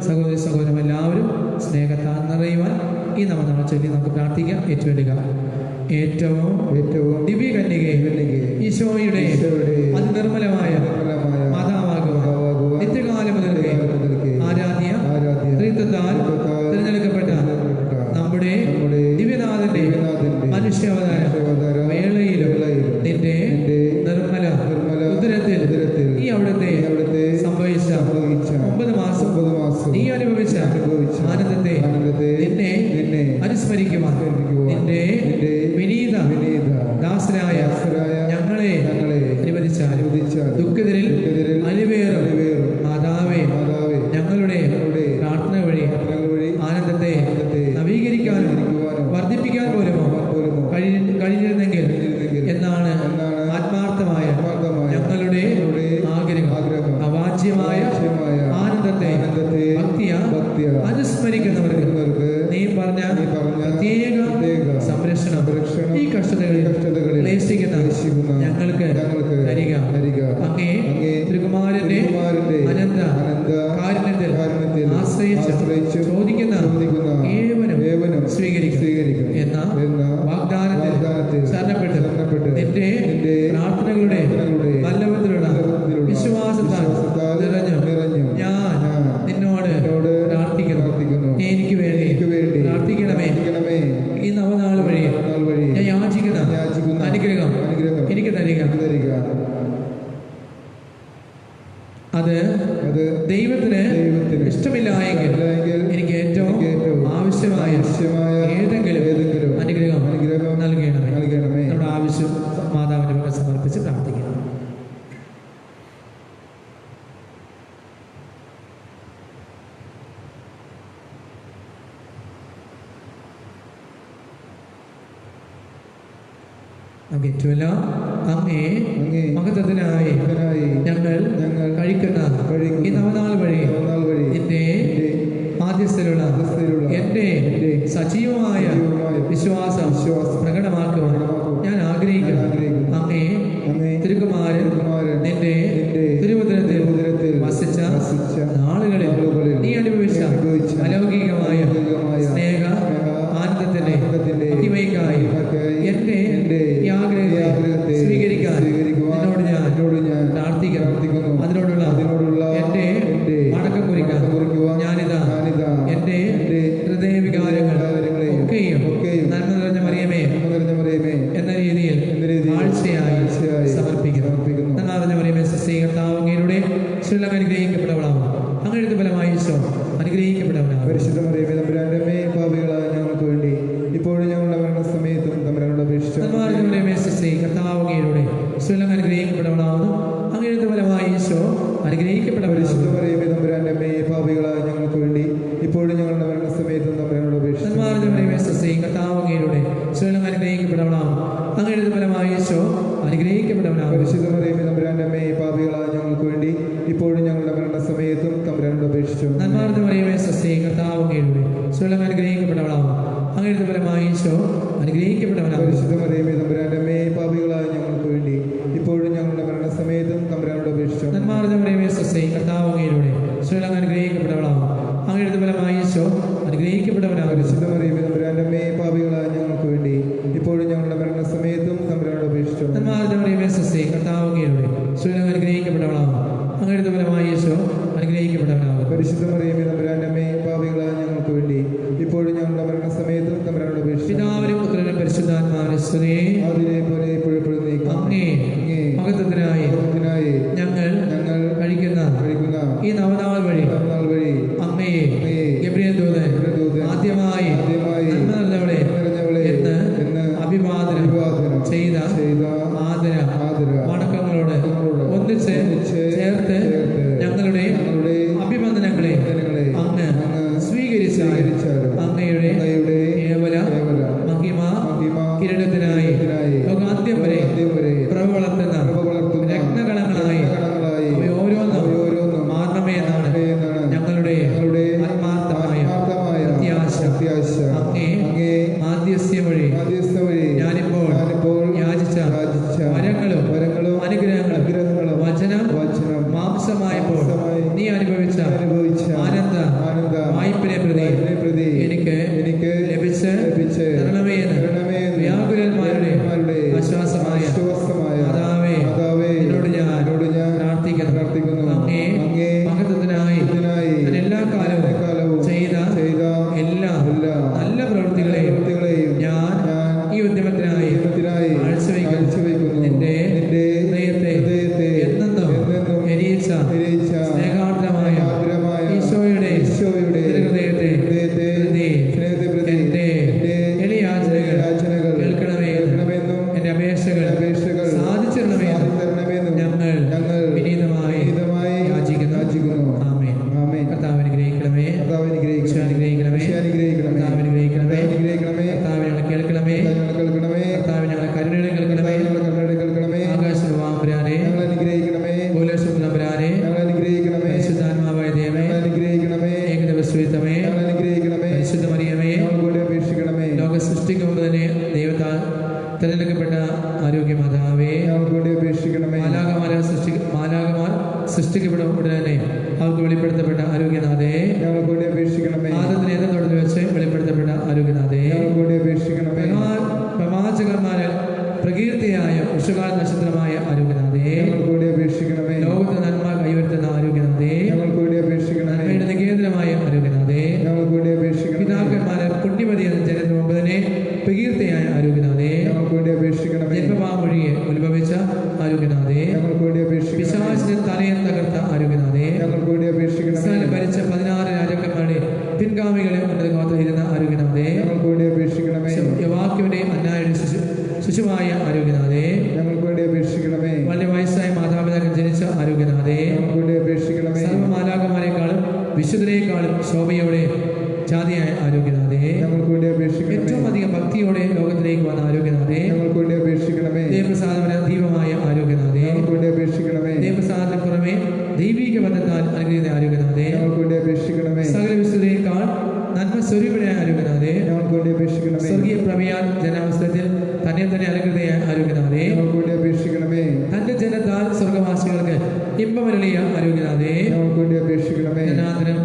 സഹോദരി സഹോദരം എല്ലാവരും സ്നേഹത്താൽ നിറയുവാൻ ഈ നവനാൾ ചൊല്ലി നമുക്ക് പ്രാർത്ഥിക്കാം. ഏറ്റുവരുക. ഏറ്റവും ദിവ്യകന്യകേ, ഈശോയുടെ അതിനിർമ്മലമായ മാതാവാകുവാൻ നിത്യകാലം മുതൽക്കേ ആരാധ്യ ത്രിത്വത്താൽ തിരഞ്ഞെടുക്കപ്പെട്ട നമ്മുടെ ദിവ്യനാഥന്റെ മനുഷ്യാവതാര വേളയിലും നിന്റെ നിർമ്മല ഉദരത്തിൽ ഈ അവിടുത്തെ സംഭവിച്ച 9 മാസം നീ അനുഭവിച്ച ആനന്ദത്തെ നിന്നെ അനുസ്മരിക്കുവാൻ നിന്റെ വിനീത ദാസരായ ഞങ്ങളെ അനുവദിച്ചാലും ദുഃഖിതരിൽ അലിവേറും മാതാവേ ഞങ്ങളുടെ പ്രാർത്ഥന വഴി ആനന്ദത്തെ നവീകരിക്കാനും വർദ്ധിപ്പിക്കാൻ പോലുമോ കഴിഞ്ഞിരുന്നെങ്കിൽ എന്നാണ് ആത്മാർത്ഥമായ ഞങ്ങളുടെ ആഗ്രഹം. അവാച്യമായ ആനന്ദത്തെ ഭക്തിയ അനുസ്മരിക്കുന്നവർക്ക് നീ പറഞ്ഞ പ്രത്യേക സംരക്ഷണം ഈ കഷ്ടതകളിൽ ക്ലേശിക്കുന്ന ഞങ്ങൾക്ക് തരിക. അങ്ങേ തിരുകുമാരന്റെ അനന്ത കാരുണ്യത്തിൽ ആശ്രയിച്ച് ചോദിക്കുന്ന ഏവനും സ്വീകരിക്കും എന്ന വാഗ്ദാനത്തിൽ ശരണപ്പെട്ട് നിന്റെ പ്രാർത്ഥനകളുടെ വല്ലഭത്തിലുള്ള വിശ്വാസത്താൽ നിറഞ്ഞു ഞാൻ നിന്നോട് പ്രാർത്ഥിക്കുന്നു. നീ എനിക്ക് വേണ്ടി പ്രാർത്ഥിക്കണമേ. ഈ നവനാൾ വഴി ഞാൻ യാചിക്കുന്ന അനുഗ്രഹം എനിക്ക് തരിക. അത് ദൈവത്തിന് ഇഷ്ടമില്ലായെങ്കിൽ എനിക്ക് ഏറ്റവും ആവശ്യമായ ഏതെങ്കിലും അനുഗ്രഹം നൽകണമേ. നമ്മുടെ ആവശ്യം മാതാവിന്റെ മുന്നിൽ സമർപ്പിച്ച് പ്രാർത്ഥിക്കണം. നമുക്ക് ഏറ്റവുമെല്ലാം അങ്ങേ മഹത്വത്തിനായി ഞങ്ങൾ കഴിക്കുന്ന ഈ നവനാൾ വഴി നിന്റെ മാധ്യസ്ഥയിലുള്ള എൻ്റെ സജീവമായ വിശ്വാസം പ്രകടമാക്കുവാൻ ഞാൻ ആഗ്രഹിക്കുന്നു. അങ്ങേ തിരുകുമാരൻ നിന്റെ തിരുവചനത്തിൽ വസിച്ച നാളുകളിൽ നീ അനുഭവിച്ച അലൗകികമായ സ്നേഹ ആനന്ദത്തിന്റെ മഹിമയ്ക്കായി എൻ്റെ ഈ ആഗ്രഹത്തെ സ്വീകരിക്കാൻ എന്നോട് ഞാൻ പ്രാർത്ഥിക്കുന്നു. അതിനോടുള്ള എൻ്റെ മടക്കം കുറിക്കാൻ ഞാനിതാ എൻ്റെ ഹൃദയവികാരങ്ങൾ ഒക്കെയും നന്മ നിറഞ്ഞ മറിയമേ എന്ന രീതിയിൽ ആഴ്ചയായി സമർപ്പിക്കുന്നു. നന്മ നിറഞ്ഞ മറിയമേ കർത്താവ് അങ്ങയുടെ ശ്രീലങ്ക അനുഗ്രഹിക്കപ്പെടവളാവും. അങ്ങയുടെ ഫലമായി ഈശോ അനുഗ്രഹിക്കപ്പെടവളാവും. പരിശുദ്ധ മറിയമേ തമ്പുരാന്റെ അമ്മേ, പാപികളായ ഞങ്ങൾക്ക് വേണ്ടി ഇപ്പോഴും ഞങ്ങളുടെ മരണസമയത്തും തമ്പുരാനോട് അപേക്ഷിച്ചു. കർത്താവ് അങ്ങയുടെ ശ്രീലങ്ക അനുഗ്രഹിക്കപ്പെടവളാവുന്നു. അങ്ങയുടെ ഫലമായി ഈശോ അനുഗ്രഹിക്കപ്പെടവളാവും. പരിശുദ്ധ മറിയമേ തമ്പുരാന്റെ അമ്മേ, പാപികളായ ഞങ്ങൾക്ക് വേണ്ടി ഇപ്പോഴും ഞങ്ങളുടെ മരണസമയത്തും തമ്പുരാനോട് അപേക്ഷിച്ചു. കർത്താവ് അങ്ങയുടെ ശ്രീലങ്ക അനുഗ്രഹിക്കപ്പെടവളാവും. അങ്ങയുടെ ഫലമായി ഈശോ അനുഗ്രഹിക്കപ്പെടവളാവും. പരിശുദ്ധ മറിയമേ തമ്പുരാന്റെ അമ്മേ, പാപികളായ ഞങ്ങൾക്ക് വേണ്ടി ഇപ്പോഴും ഞങ്ങളുടെ മരണസമയത്തും തമ്പുരാനോട് അപേക്ഷിച്ചു. കർത്താവ് അങ്ങയുടെ ശ്രീലങ്ക അനുഗ്രഹിക്കപ്പെടവളാവും. അങ്ങയുടെ ഫലമായി ഈശോ അനുഗ്രഹിക്കപ്പെടവളാവും. പരിശുദ്ധ മറിയമേ തമ്പുരാന്റെ അമ്മേ, പാപികളായ ഞങ്ങൾക്ക് വേണ്ടി ഇപ്പോഴും ഞങ്ങളുടെ മരണസമയത്തും തമ്പുരാനോട് അപേക്ഷിച്ചു. കർത്താവ് അങ്ങയുടെ ശ്രീലങ്ക അനുഗ്രഹിക്കപ്പെടവളാവും. അങ്ങയുടെ ഫലമായി ഈശോ അനുഗ്രഹിക്കപ്പെടവളാവും. പരിശുദ്ധ മറിയമേ തമ്പുരാന്റെ അമ്മേ, പാപികളായ ഞങ്ങൾക്ക് വേണ്ടി ഇപ്പോഴും ഞങ്ങളുടെ മരണസമയത്തും തമ്പുരാനോട് അപേക്ഷിച്ചു. കർത്താവ് അങ്ങയുടെ ശ്രീലങ്ക അനുഗ്രഹിക്കപ്പെടവളാവും. അങ്ങയുടെ ഫലമായി ഈശോ അനുഗ്രഹിക്കപ്പെടവളാവും. പരിശുദ്ധ മറിയമേ തമ്പുരാന്റെ അമ്മേ, പാപികളായ ഞങ്ങൾക്ക് വേണ്ടി ഇപ്പോഴും ഞങ്ങളുടെ മരണസമയത്തും തമ്പുരാനോട് അപേക്ഷിച്ചു. പിതാവിനും പുത്രനും പരിശുദ്ധാത്മാവിനും സ്തുതി. അതിനെ പോലെ ഇപ്പോഴും അങ്ങേ മഹത്വത്തിനായി ഞങ്ങൾ കഴിക്കുന്ന ഈ നവനാൾ വഴി അങ്ങയെ ഗബ്രിയേൽ ദൂതൻ ആദ്യമായി നന്മ നിറഞ്ഞവളെ എന്ന് അഭിവാദനം ചെയ്ത ആദര വണക്കങ്ങളോട് ഒന്നിച്ച് ചേർത്ത് ഞങ്ങളുടെ അഭിവന്ദനങ്ങളെ അങ്ങ് സ്വീകരിച്ചാലും അങ്ങയുടെ കേവല മഹിമ കിരീടത്തിനായി ലോകാന്ത്യം വരെ പ്രഭ വളർത്തുന്ന രത്നകളങ്ങളായി ഓരോന്നും മാറണമേ എന്നാണ് ഞങ്ങളുടെ ആത്മാർത്ഥമായ പ്രത്യാശ. അങ്ങേ മാധ്യസ്ഥ്യം വഴി ഞാനിപ്പോൾ യാചിച്ച വരങ്ങളും അനുഗ്രഹങ്ങളും വചനം മാംസമായപ്പോൾ നീ അനുഭവിച്ച ആനന്ദ വായ്പിനെ പ്രതി എനിക്ക് ലഭിച്ച് തരണമേ എന്ന് വ്യാകുലന്മാരുടെ ആശ്വാസമായ മാതാവേ എന്നോട് ഞാൻ പ്രാർത്ഥിക്കുന്നു. അങ്ങേ മഹത്വത്തിനായി ഞാൻ എല്ലാ കാലവും ചെയ്ത എല്ലാ നല്ല പ്രവൃത്തികളെയും ഞാൻ ഈ ഉദ്യമത്തിനായി കാഴ്ചവെക്കുന്നു. നിന്റെ ഹൃദയത്തെ എന്നെന്നും എരിയിച്ച സ്നേഹാർദ്രമായ ഈശോയുടെ ആരോഗ്യമാതാവേ, ഞങ്ങൾക്ക് വേണ്ടി അപേക്ഷിക്കണമേ. മാലാകമാർ സൃഷ്ടിക്കപ്പെടും ഉടനെ തന്നെ അവർക്ക് വെളിപ്പെടുത്തപ്പെട്ട ആരോഗ്യനാഥേ, ഞങ്ങൾക്ക് വേണ്ടി അപേക്ഷിക്കണമേ. ആദത്തിന് തുടർന്ന് വെച്ച് വെളിപ്പെടുത്തപ്പെട്ട ആരോഗ്യനാഥേ, ഞങ്ങൾക്ക് വേണ്ടി അപേക്ഷിക്കണമേ. പ്രവാചകന്മാരിൽ പ്രകീർത്തിയായ ഉഷകാല നക്ഷത്രമായ ആരോഗ്യനാഥേ, ഞങ്ങൾക്ക് വേണ്ടി അപേക്ഷിക്കണമേ. ലോകത്ത് നന്മ കൈവരുത്തുന്ന ആരോഗ്യനാഥേ, ഞങ്ങൾക്ക് വേണ്ടി അപേക്ഷിക്കണമേ. നന്മയുടെ നികേന്ദ്രമായ ആരോഗ്യനാഥേ, ഞങ്ങൾക്ക് വേണ്ടി അപേക്ഷിക്കണമേ. പിതാക്കന്മാരെ പുണ്യമതി എന്ന ജനത്തിന് മുമ്പ് തന്നെ പ്രകീർത്തിയായ ആരോഗ്യനാഥേ, ഞങ്ങൾക്ക് വേണ്ടി അപേക്ഷിക്കണമേ. ജന്മമാമൊഴിയെ ഉത്ഭവിച്ച ആരോഗ്യനാഥേ, ഞങ്ങൾക്ക് വേണ്ടി അപേക്ഷിക്കണമേ. പിശാചിന്റെ തലയെ തകർത്ത ആരോഗ്യനാഥേ, ഞങ്ങൾക്ക് വേണ്ടി അപേക്ഷിക്കണമേ. ഇസ്രായേൽ ഭരിച്ച 16 രാജാക്കന്മാരുടെ പിൻഗാമികളെ ഉന്നത കാത്തിരുന്ന ആരോഗ്യനാഥേ, ഞങ്ങൾക്ക് വേണ്ടി അപേക്ഷിക്കണമേ. യവാക്യയുടെ അന്നായുടെ ശിശുവായ ആരോഗ്യനാഥേ, ഞങ്ങൾക്ക് വേണ്ടി അപേക്ഷിക്കണമേ. വളരെ വയസ്സായ മാതാപിതാക്കൾ ജനിച്ച ആരോഗ്യനാഥേ, ഞങ്ങൾക്ക് വേണ്ടി അപേക്ഷിക്കണമേ. സർവ്വമാലാകന്മാരെക്കാളും വിശുദ്ധരെക്കാളും ശോഭയോടെ ജാതിയായ ആരോഗ്യനാഥേ, ഞങ്ങൾക്ക് വേണ്ടി അപേക്ഷിക്കണമേ. ഏറ്റവും അധികം ഭക്തിയോടെ ലോകത്തിലേക്ക് വന്ന ആരോഗ്യനാഥേ, ഞങ്ങൾക്ക് വേണ്ടി അപേക്ഷിക്കണമേ. ദേവപ്രസാദന ദീപമായ ആരോഗ്യനാഥേ, ഞങ്ങൾക്ക് വേണ്ടി അപേക്ഷിക്കണമേ. ദേവപ്രസാദത്തിന് പുറമെ ദൈവിക ബന്ധത്താൽ അനുഗ്രഹിക്കുന്ന ആരോഗ്യനാഥേ, ഞങ്ങൾക്ക് വേണ്ടി അപേക്ഷിക്കണമേ. സകല വിശുദ്ധരെക്കാൾ നന്മ സ്വരൂപിണയായ ആരോഗ്യനാഥേ, ഞങ്ങൾക്ക് വേണ്ടി അപേക്ഷിക്കണമേ. സ്വർഗീയ പ്രമേയാൽ ജനാവസ്ഥത്തിൽ തന്നെ അലങ്കൃതയായ ആരോഗ്യനാഥേ, ഞങ്ങൾക്ക് വേണ്ടി അപേക്ഷിക്കണമേ. തന്റെ ജനത്താൽ സ്വർഗവാസികൾക്ക് ഇമ്പമരളിയ ആരോഗ്യനാഥേ, ഞങ്ങൾക്ക് വേണ്ടി അപേക്ഷിക്കണമേ. ജനാദനം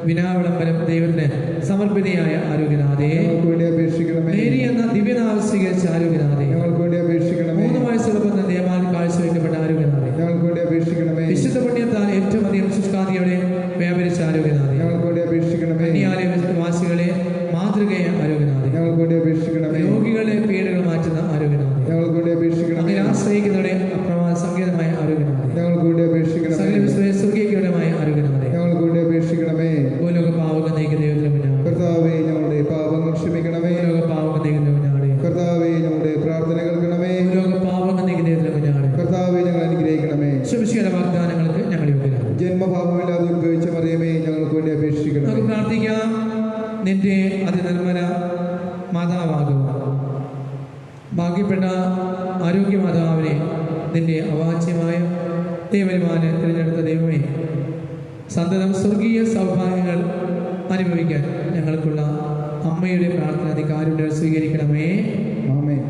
വിനാവിളംബരം ദൈവത്തിന് സമർപ്പിതയായ ആരോഗ്യനാഥേ, ഞങ്ങൾക്ക് വേണ്ടി അപേക്ഷിക്കണമേ. മേരി എന്ന ദിവ്യനാമം സ്വീകരിച്ച ആരോഗ്യനാഥേ, ഞങ്ങൾക്ക് വേണ്ടി അപേക്ഷിക്കണമേ. 3 വയസ്സുള്ളപ്പോൾ ദേവാലയം കാഴ്ചവെക്കപ്പെട്ട ആരോഗ്യനാഥേ, ഞങ്ങൾക്ക് വേണ്ടി അപേക്ഷിക്കണമേ. വിശുദ്ധ പുണ്യത്താൽ ഏറ്റവും അധികം ശുഷ്കാതിയോടെ വ്യാപരിച്ച ആരോഗ്യനാഥേ, ഞങ്ങൾക്ക് വേണ്ടി അപേക്ഷിക്കണമേ. കന്യാലയ വാസികളെ മാതൃകയായ ആരോഗ്യനാഥേ, ഞങ്ങൾക്ക് വേണ്ടി അപേക്ഷിക്കണമേ. രോഗികളെ പീഡകൾ മാറ്റുന്ന ആരോഗ്യനാഥേ, ഞങ്ങൾക്ക് വേണ്ടി അപേക്ഷിക്കണമേ. അങ്ങനെ ആശ്രയിക്കുന്നവരുടെ അപ്രമാദ സംഗീതമായ ആരോഗ്യനാഥേ, ഞങ്ങൾക്ക് വേണ്ടി അപേക്ഷിക്കണമേ. സകല വിശ്വ സ്വർഗീയമായ ആരോഗ്യനാഥേ, ഞങ്ങൾക്ക് വേണ്ടി അപേക്ഷിക്കണമേ. ഭൂലോക പാവക നയിക്കുന്ന ദൈവത്തിന് മുന്നാണ്, കർത്താവേ, ഞങ്ങളുടെ പാപങ്ങൾ ക്ഷമിക്കണമേ. ഭൂലോക പാവക നയിക്കുന്ന മുന്നാണ്, കർത്താവേ, ഞങ്ങളുടെ പ്രാർത്ഥന കേൾക്കണമേ. ഭൂലോക പാവക നയിക്കുന്ന ദൈവത്തിന് മുന്നാണ്. കർത്താവേ, ഞങ്ങൾ അനുഗ്രഹിക്കണമേ. ശുഭശീല വാഗ്ദാനങ്ങൾക്ക് ഞങ്ങൾ യോഗ്യരാണ്. ജന്മഭാവമില്ലാതെ ഉത്ഭവിച്ച മറിയമേ, ഞങ്ങൾക്ക് വേണ്ടി അപേക്ഷിക്കണമേ. നമുക്ക് പ്രാർത്ഥിക്കാം. നിന്റെ അതിനിർമ്മല മാതാവാകുക ഭാഗ്യപ്പെട്ട ആരോഗ്യമാതാവിനെ നിന്റെ അവാച്യമായ ദൈവമാനെ തിരഞ്ഞെടുത്ത ദൈവമേ, സന്തതം സ്വർഗീയ സൗഭാഗ്യങ്ങൾ അനുഭവിക്കാൻ ഞങ്ങൾക്കുള്ള അമ്മയുടെ പ്രാർത്ഥന അധികാരം സ്വീകരിക്കണമേ. ആമേൻ.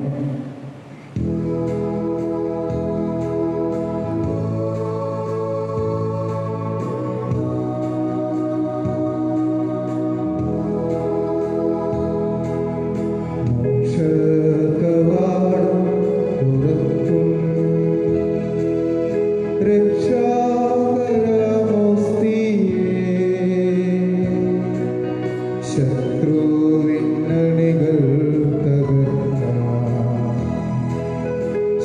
ശത്രുവിന്നണികൾ തകർന്ന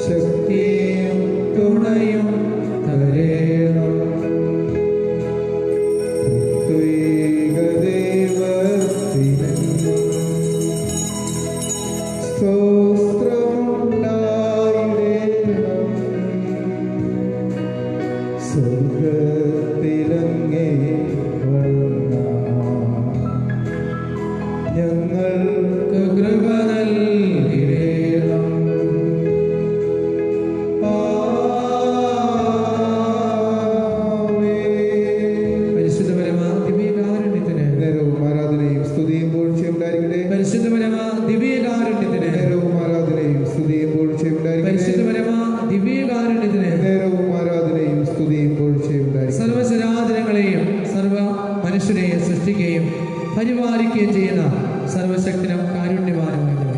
ശക്തിയും തുണയും തരേണം. ദൈവത്തിനും സ്തോത്രമുണ്ടായിടേണം. സ്വർഗത്തിലങ്ങേ ഞങ്ങൾക്ക് കൃപ നൽകിടേണം. പരിശുദ്ധ പരമാ ദിവ്യകാരുണ്യത്തിന്, നേരവും ആരാധനയും സ്തുതിയും പൂഴ്ചയും ഉണ്ടായിരിക്കട്ടെ. പരിശുദ്ധ പരമാ ദിവ്യകാരുണ്യത്തിന്, നേരവും ആരാധനയും സ്തുതിയും പൂഴ്ചയും പരിശുദ്ധ ഉണ്ടായിരിക്കട്ടെ. പരമാ ദിവ്യകാരുണ്യത്തിന്, നേരവും ആരാധനയും സ്തുതിയും പൂഴ്ചയും ഉണ്ടായിരിക്കട്ടെ. സർവ്വചരാചരങ്ങളെയും സർവ മനുഷ്യരെയും സൃഷ്ടിക്കുകയും പരിപാലിക്കുകയും ചെയ്യുന്ന സർവശക്തനും കാരുണ്യവാനുമായവനെ,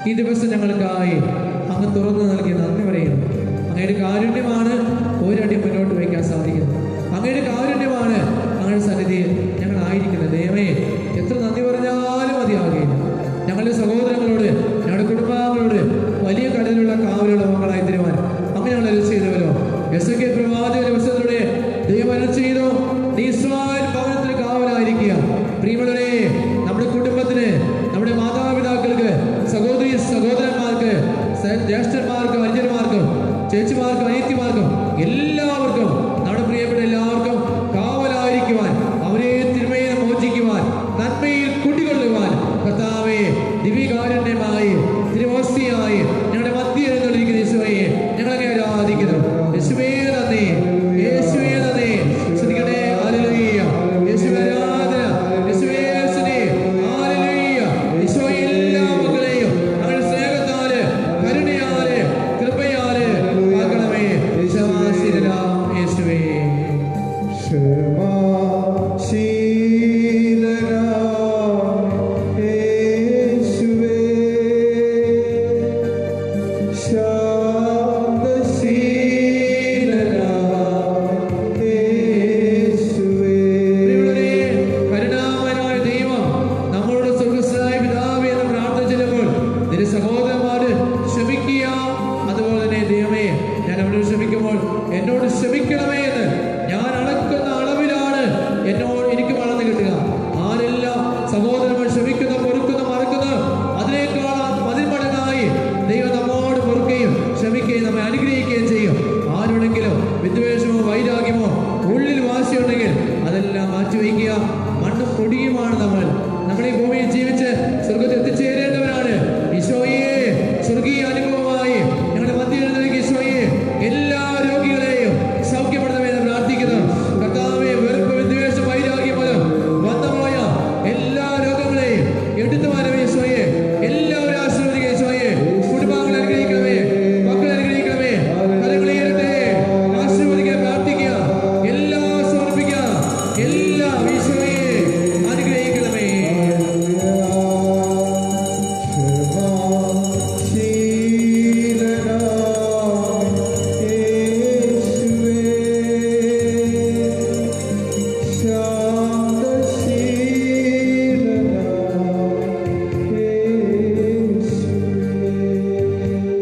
ഈ ദിവസം ഞങ്ങൾക്കായി അങ്ങ് തുറന്നു നൽകി നന്ദി പറയുന്നു. അങ്ങയുടെ കാരുണ്യമാണ് ഒരടി മുന്നോട്ട് വയ്ക്കാൻ സാധിക്കുന്നത്. അങ്ങയുടെ കാരുണ്യമാണ് അങ്ങയുടെ സന്നിധിയിൽ ഞങ്ങളായിരിക്കുന്നത്. ദൈവമേ, എത്ര നന്ദി പറഞ്ഞാലും മതിയാകുകയില്ല. ഞങ്ങളുടെ സഹോദരങ്ങളോട്, ഞങ്ങളുടെ കുടുംബാംഗങ്ങളോട് വലിയ കടലുള്ള കാവലുള്ള മക്കളായി തരുവാൻ അങ്ങ് ഞങ്ങൾ അരുളി ചെയ്തുവല്ലോ. എസെക്കിയേൽ പ്രവാചകന്റെ വചനത്തിലൂടെ ദൈവം അരുളി ചെയ്തു, നീ ഇസ്രായേൽ ഭവനത്തിന് കാവലായിരിക്കുക. പ്രിയമുള്ളവരെ, നമ്മുടെ കുടുംബത്തിന്, നമ്മുടെ മാതാപിതാക്കൾക്ക്, സഹോദരി സഹോദരന്മാർക്ക്, ജ്യേഷ്ഠന്മാർക്കും അനുജന്മാർക്കും ചേച്ചിമാർക്കും അനിയത്തിമാർക്കും എല്ലാവർക്കും, നമ്മുടെ പ്രിയപ്പെട്ട എല്ലാവർക്കും കാവലായി എനിക്ക് വളർന്നു കിട്ടുക. ആരെല്ലാം സഹോദരങ്ങൾ ക്ഷമിക്കുന്ന, പൊറുക്കുന്ന, മറക്കുന്ന, അതിനേക്കാൾ പതിന്മടങ്ങായി ദൈവം നമ്മോട് പൊറുക്കുകയും ക്ഷമിക്കുകയും നമ്മെ അനുഗ്രഹിക്കുകയും ചെയ്യും. ആരുടെങ്കിലും വിദ്വേഷമോ വൈരാഗ്യമോ ഉള്ളിൽ വാശിയുണ്ടെങ്കിൽ അതെല്ലാം മാറ്റിവെക്കുക. മണ്ണും പൊടിയുമാണ് നമ്മൾ ഈ ഭൂമിയിൽ ജീവിച്ച് സ്വർഗത്തിൽ എത്തിച്ചേരേണ്ടവരാണ്. ഈശോയെ, സ്വർഗീയ അനുഭവമായി ഞങ്ങളുടെ മധ്യത്തിലേക്ക് ഈശോയെ എല്ലാ രോഗികളെയും സൗഖ്യപ്പെടുത്തണമെന്ന് പ്രാർത്ഥിക്കുന്നു. കർത്താവേ, വെറുപ്പ്, വിദ്വേഷം, വൈരാഗ്യം മൂലം വന്നുപോയ എല്ലാ രോഗങ്ങളെയും എടുത്തു മാറ്റമേ ഈശോയെ. എല്ലാവരും ആശീർവദിക്കുക ഈശോയെ. കുടുംബാംഗങ്ങളെ അനുഗ്രഹിക്കണമേ, മക്കളെ അനുഗ്രഹിക്കണമേ. കരങ്ങളെ ഉയരട്ടെ, ആശീർവദിക്കാൻ പ്രാർത്ഥിക്കുക, എല്ലാം സമർപ്പിക്കുക, എല്ലാം ഈശോയെ അനുഗ്രഹിക്കണമേ.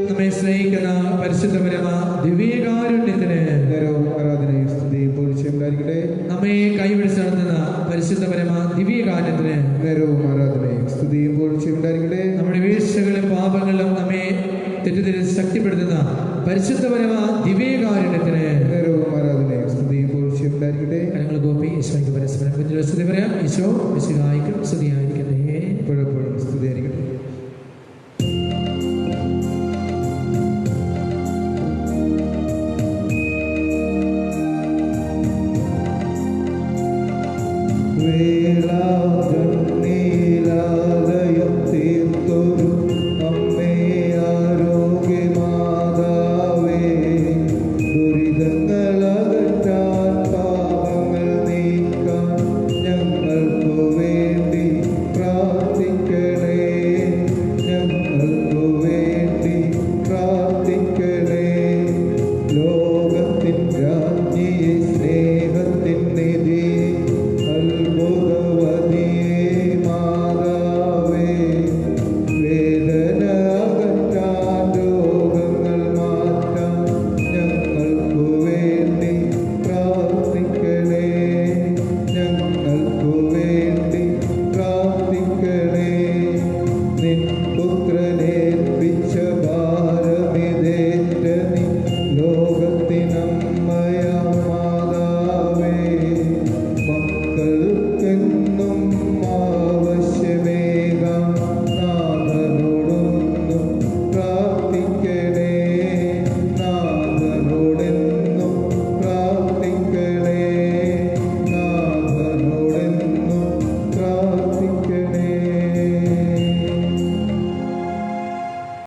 നമ്മെ സ്നേഹിക്കുന്ന പരിശുദ്ധ പരമ ദിവ്യകാരുണ്യത്തിന് നേരവും ആരാധനയും സ്തുതിയും പുകഴ്ചയും ഉണ്ടായിരിക്കട്ടെ. നമ്മെ കൈപിടിച്ച് നടത്തുന്ന പരിശുദ്ധ പരമ ദിവ്യകാരുണ്യത്തിന് നേരവും ആരാധനയും സ്തുതിയും പുകഴ്ചയും ഉണ്ടായിരിക്കട്ടെ. നമ്മുടെ വീഴ്ചകളും പാപങ്ങളും നമ്മെ തെറ്റിദ്ധരിച്ച് ശക്തിപ്പെടുത്തുന്ന പരിശുദ്ധ പരമ ദിവ്യകാരുണ്യത്തിന് നേരവും ആരാധനയും സ്തുതിയും പുകഴ്ചയും ഉണ്ടായിരിക്കട്ടെ. കരങ്ങൾ ഗോപി ഈശോയ്ക്ക് പരസ്പരം കുഞ്ഞിൽ സ്തുതി പറയാം. ഈശോ മിശിഹായ്ക്കും സ്തുതിയായിരിക്കട്ടെ. എപ്പോഴെപ്പോഴും സ്തുതിയായിരിക്കട്ടെ. വേള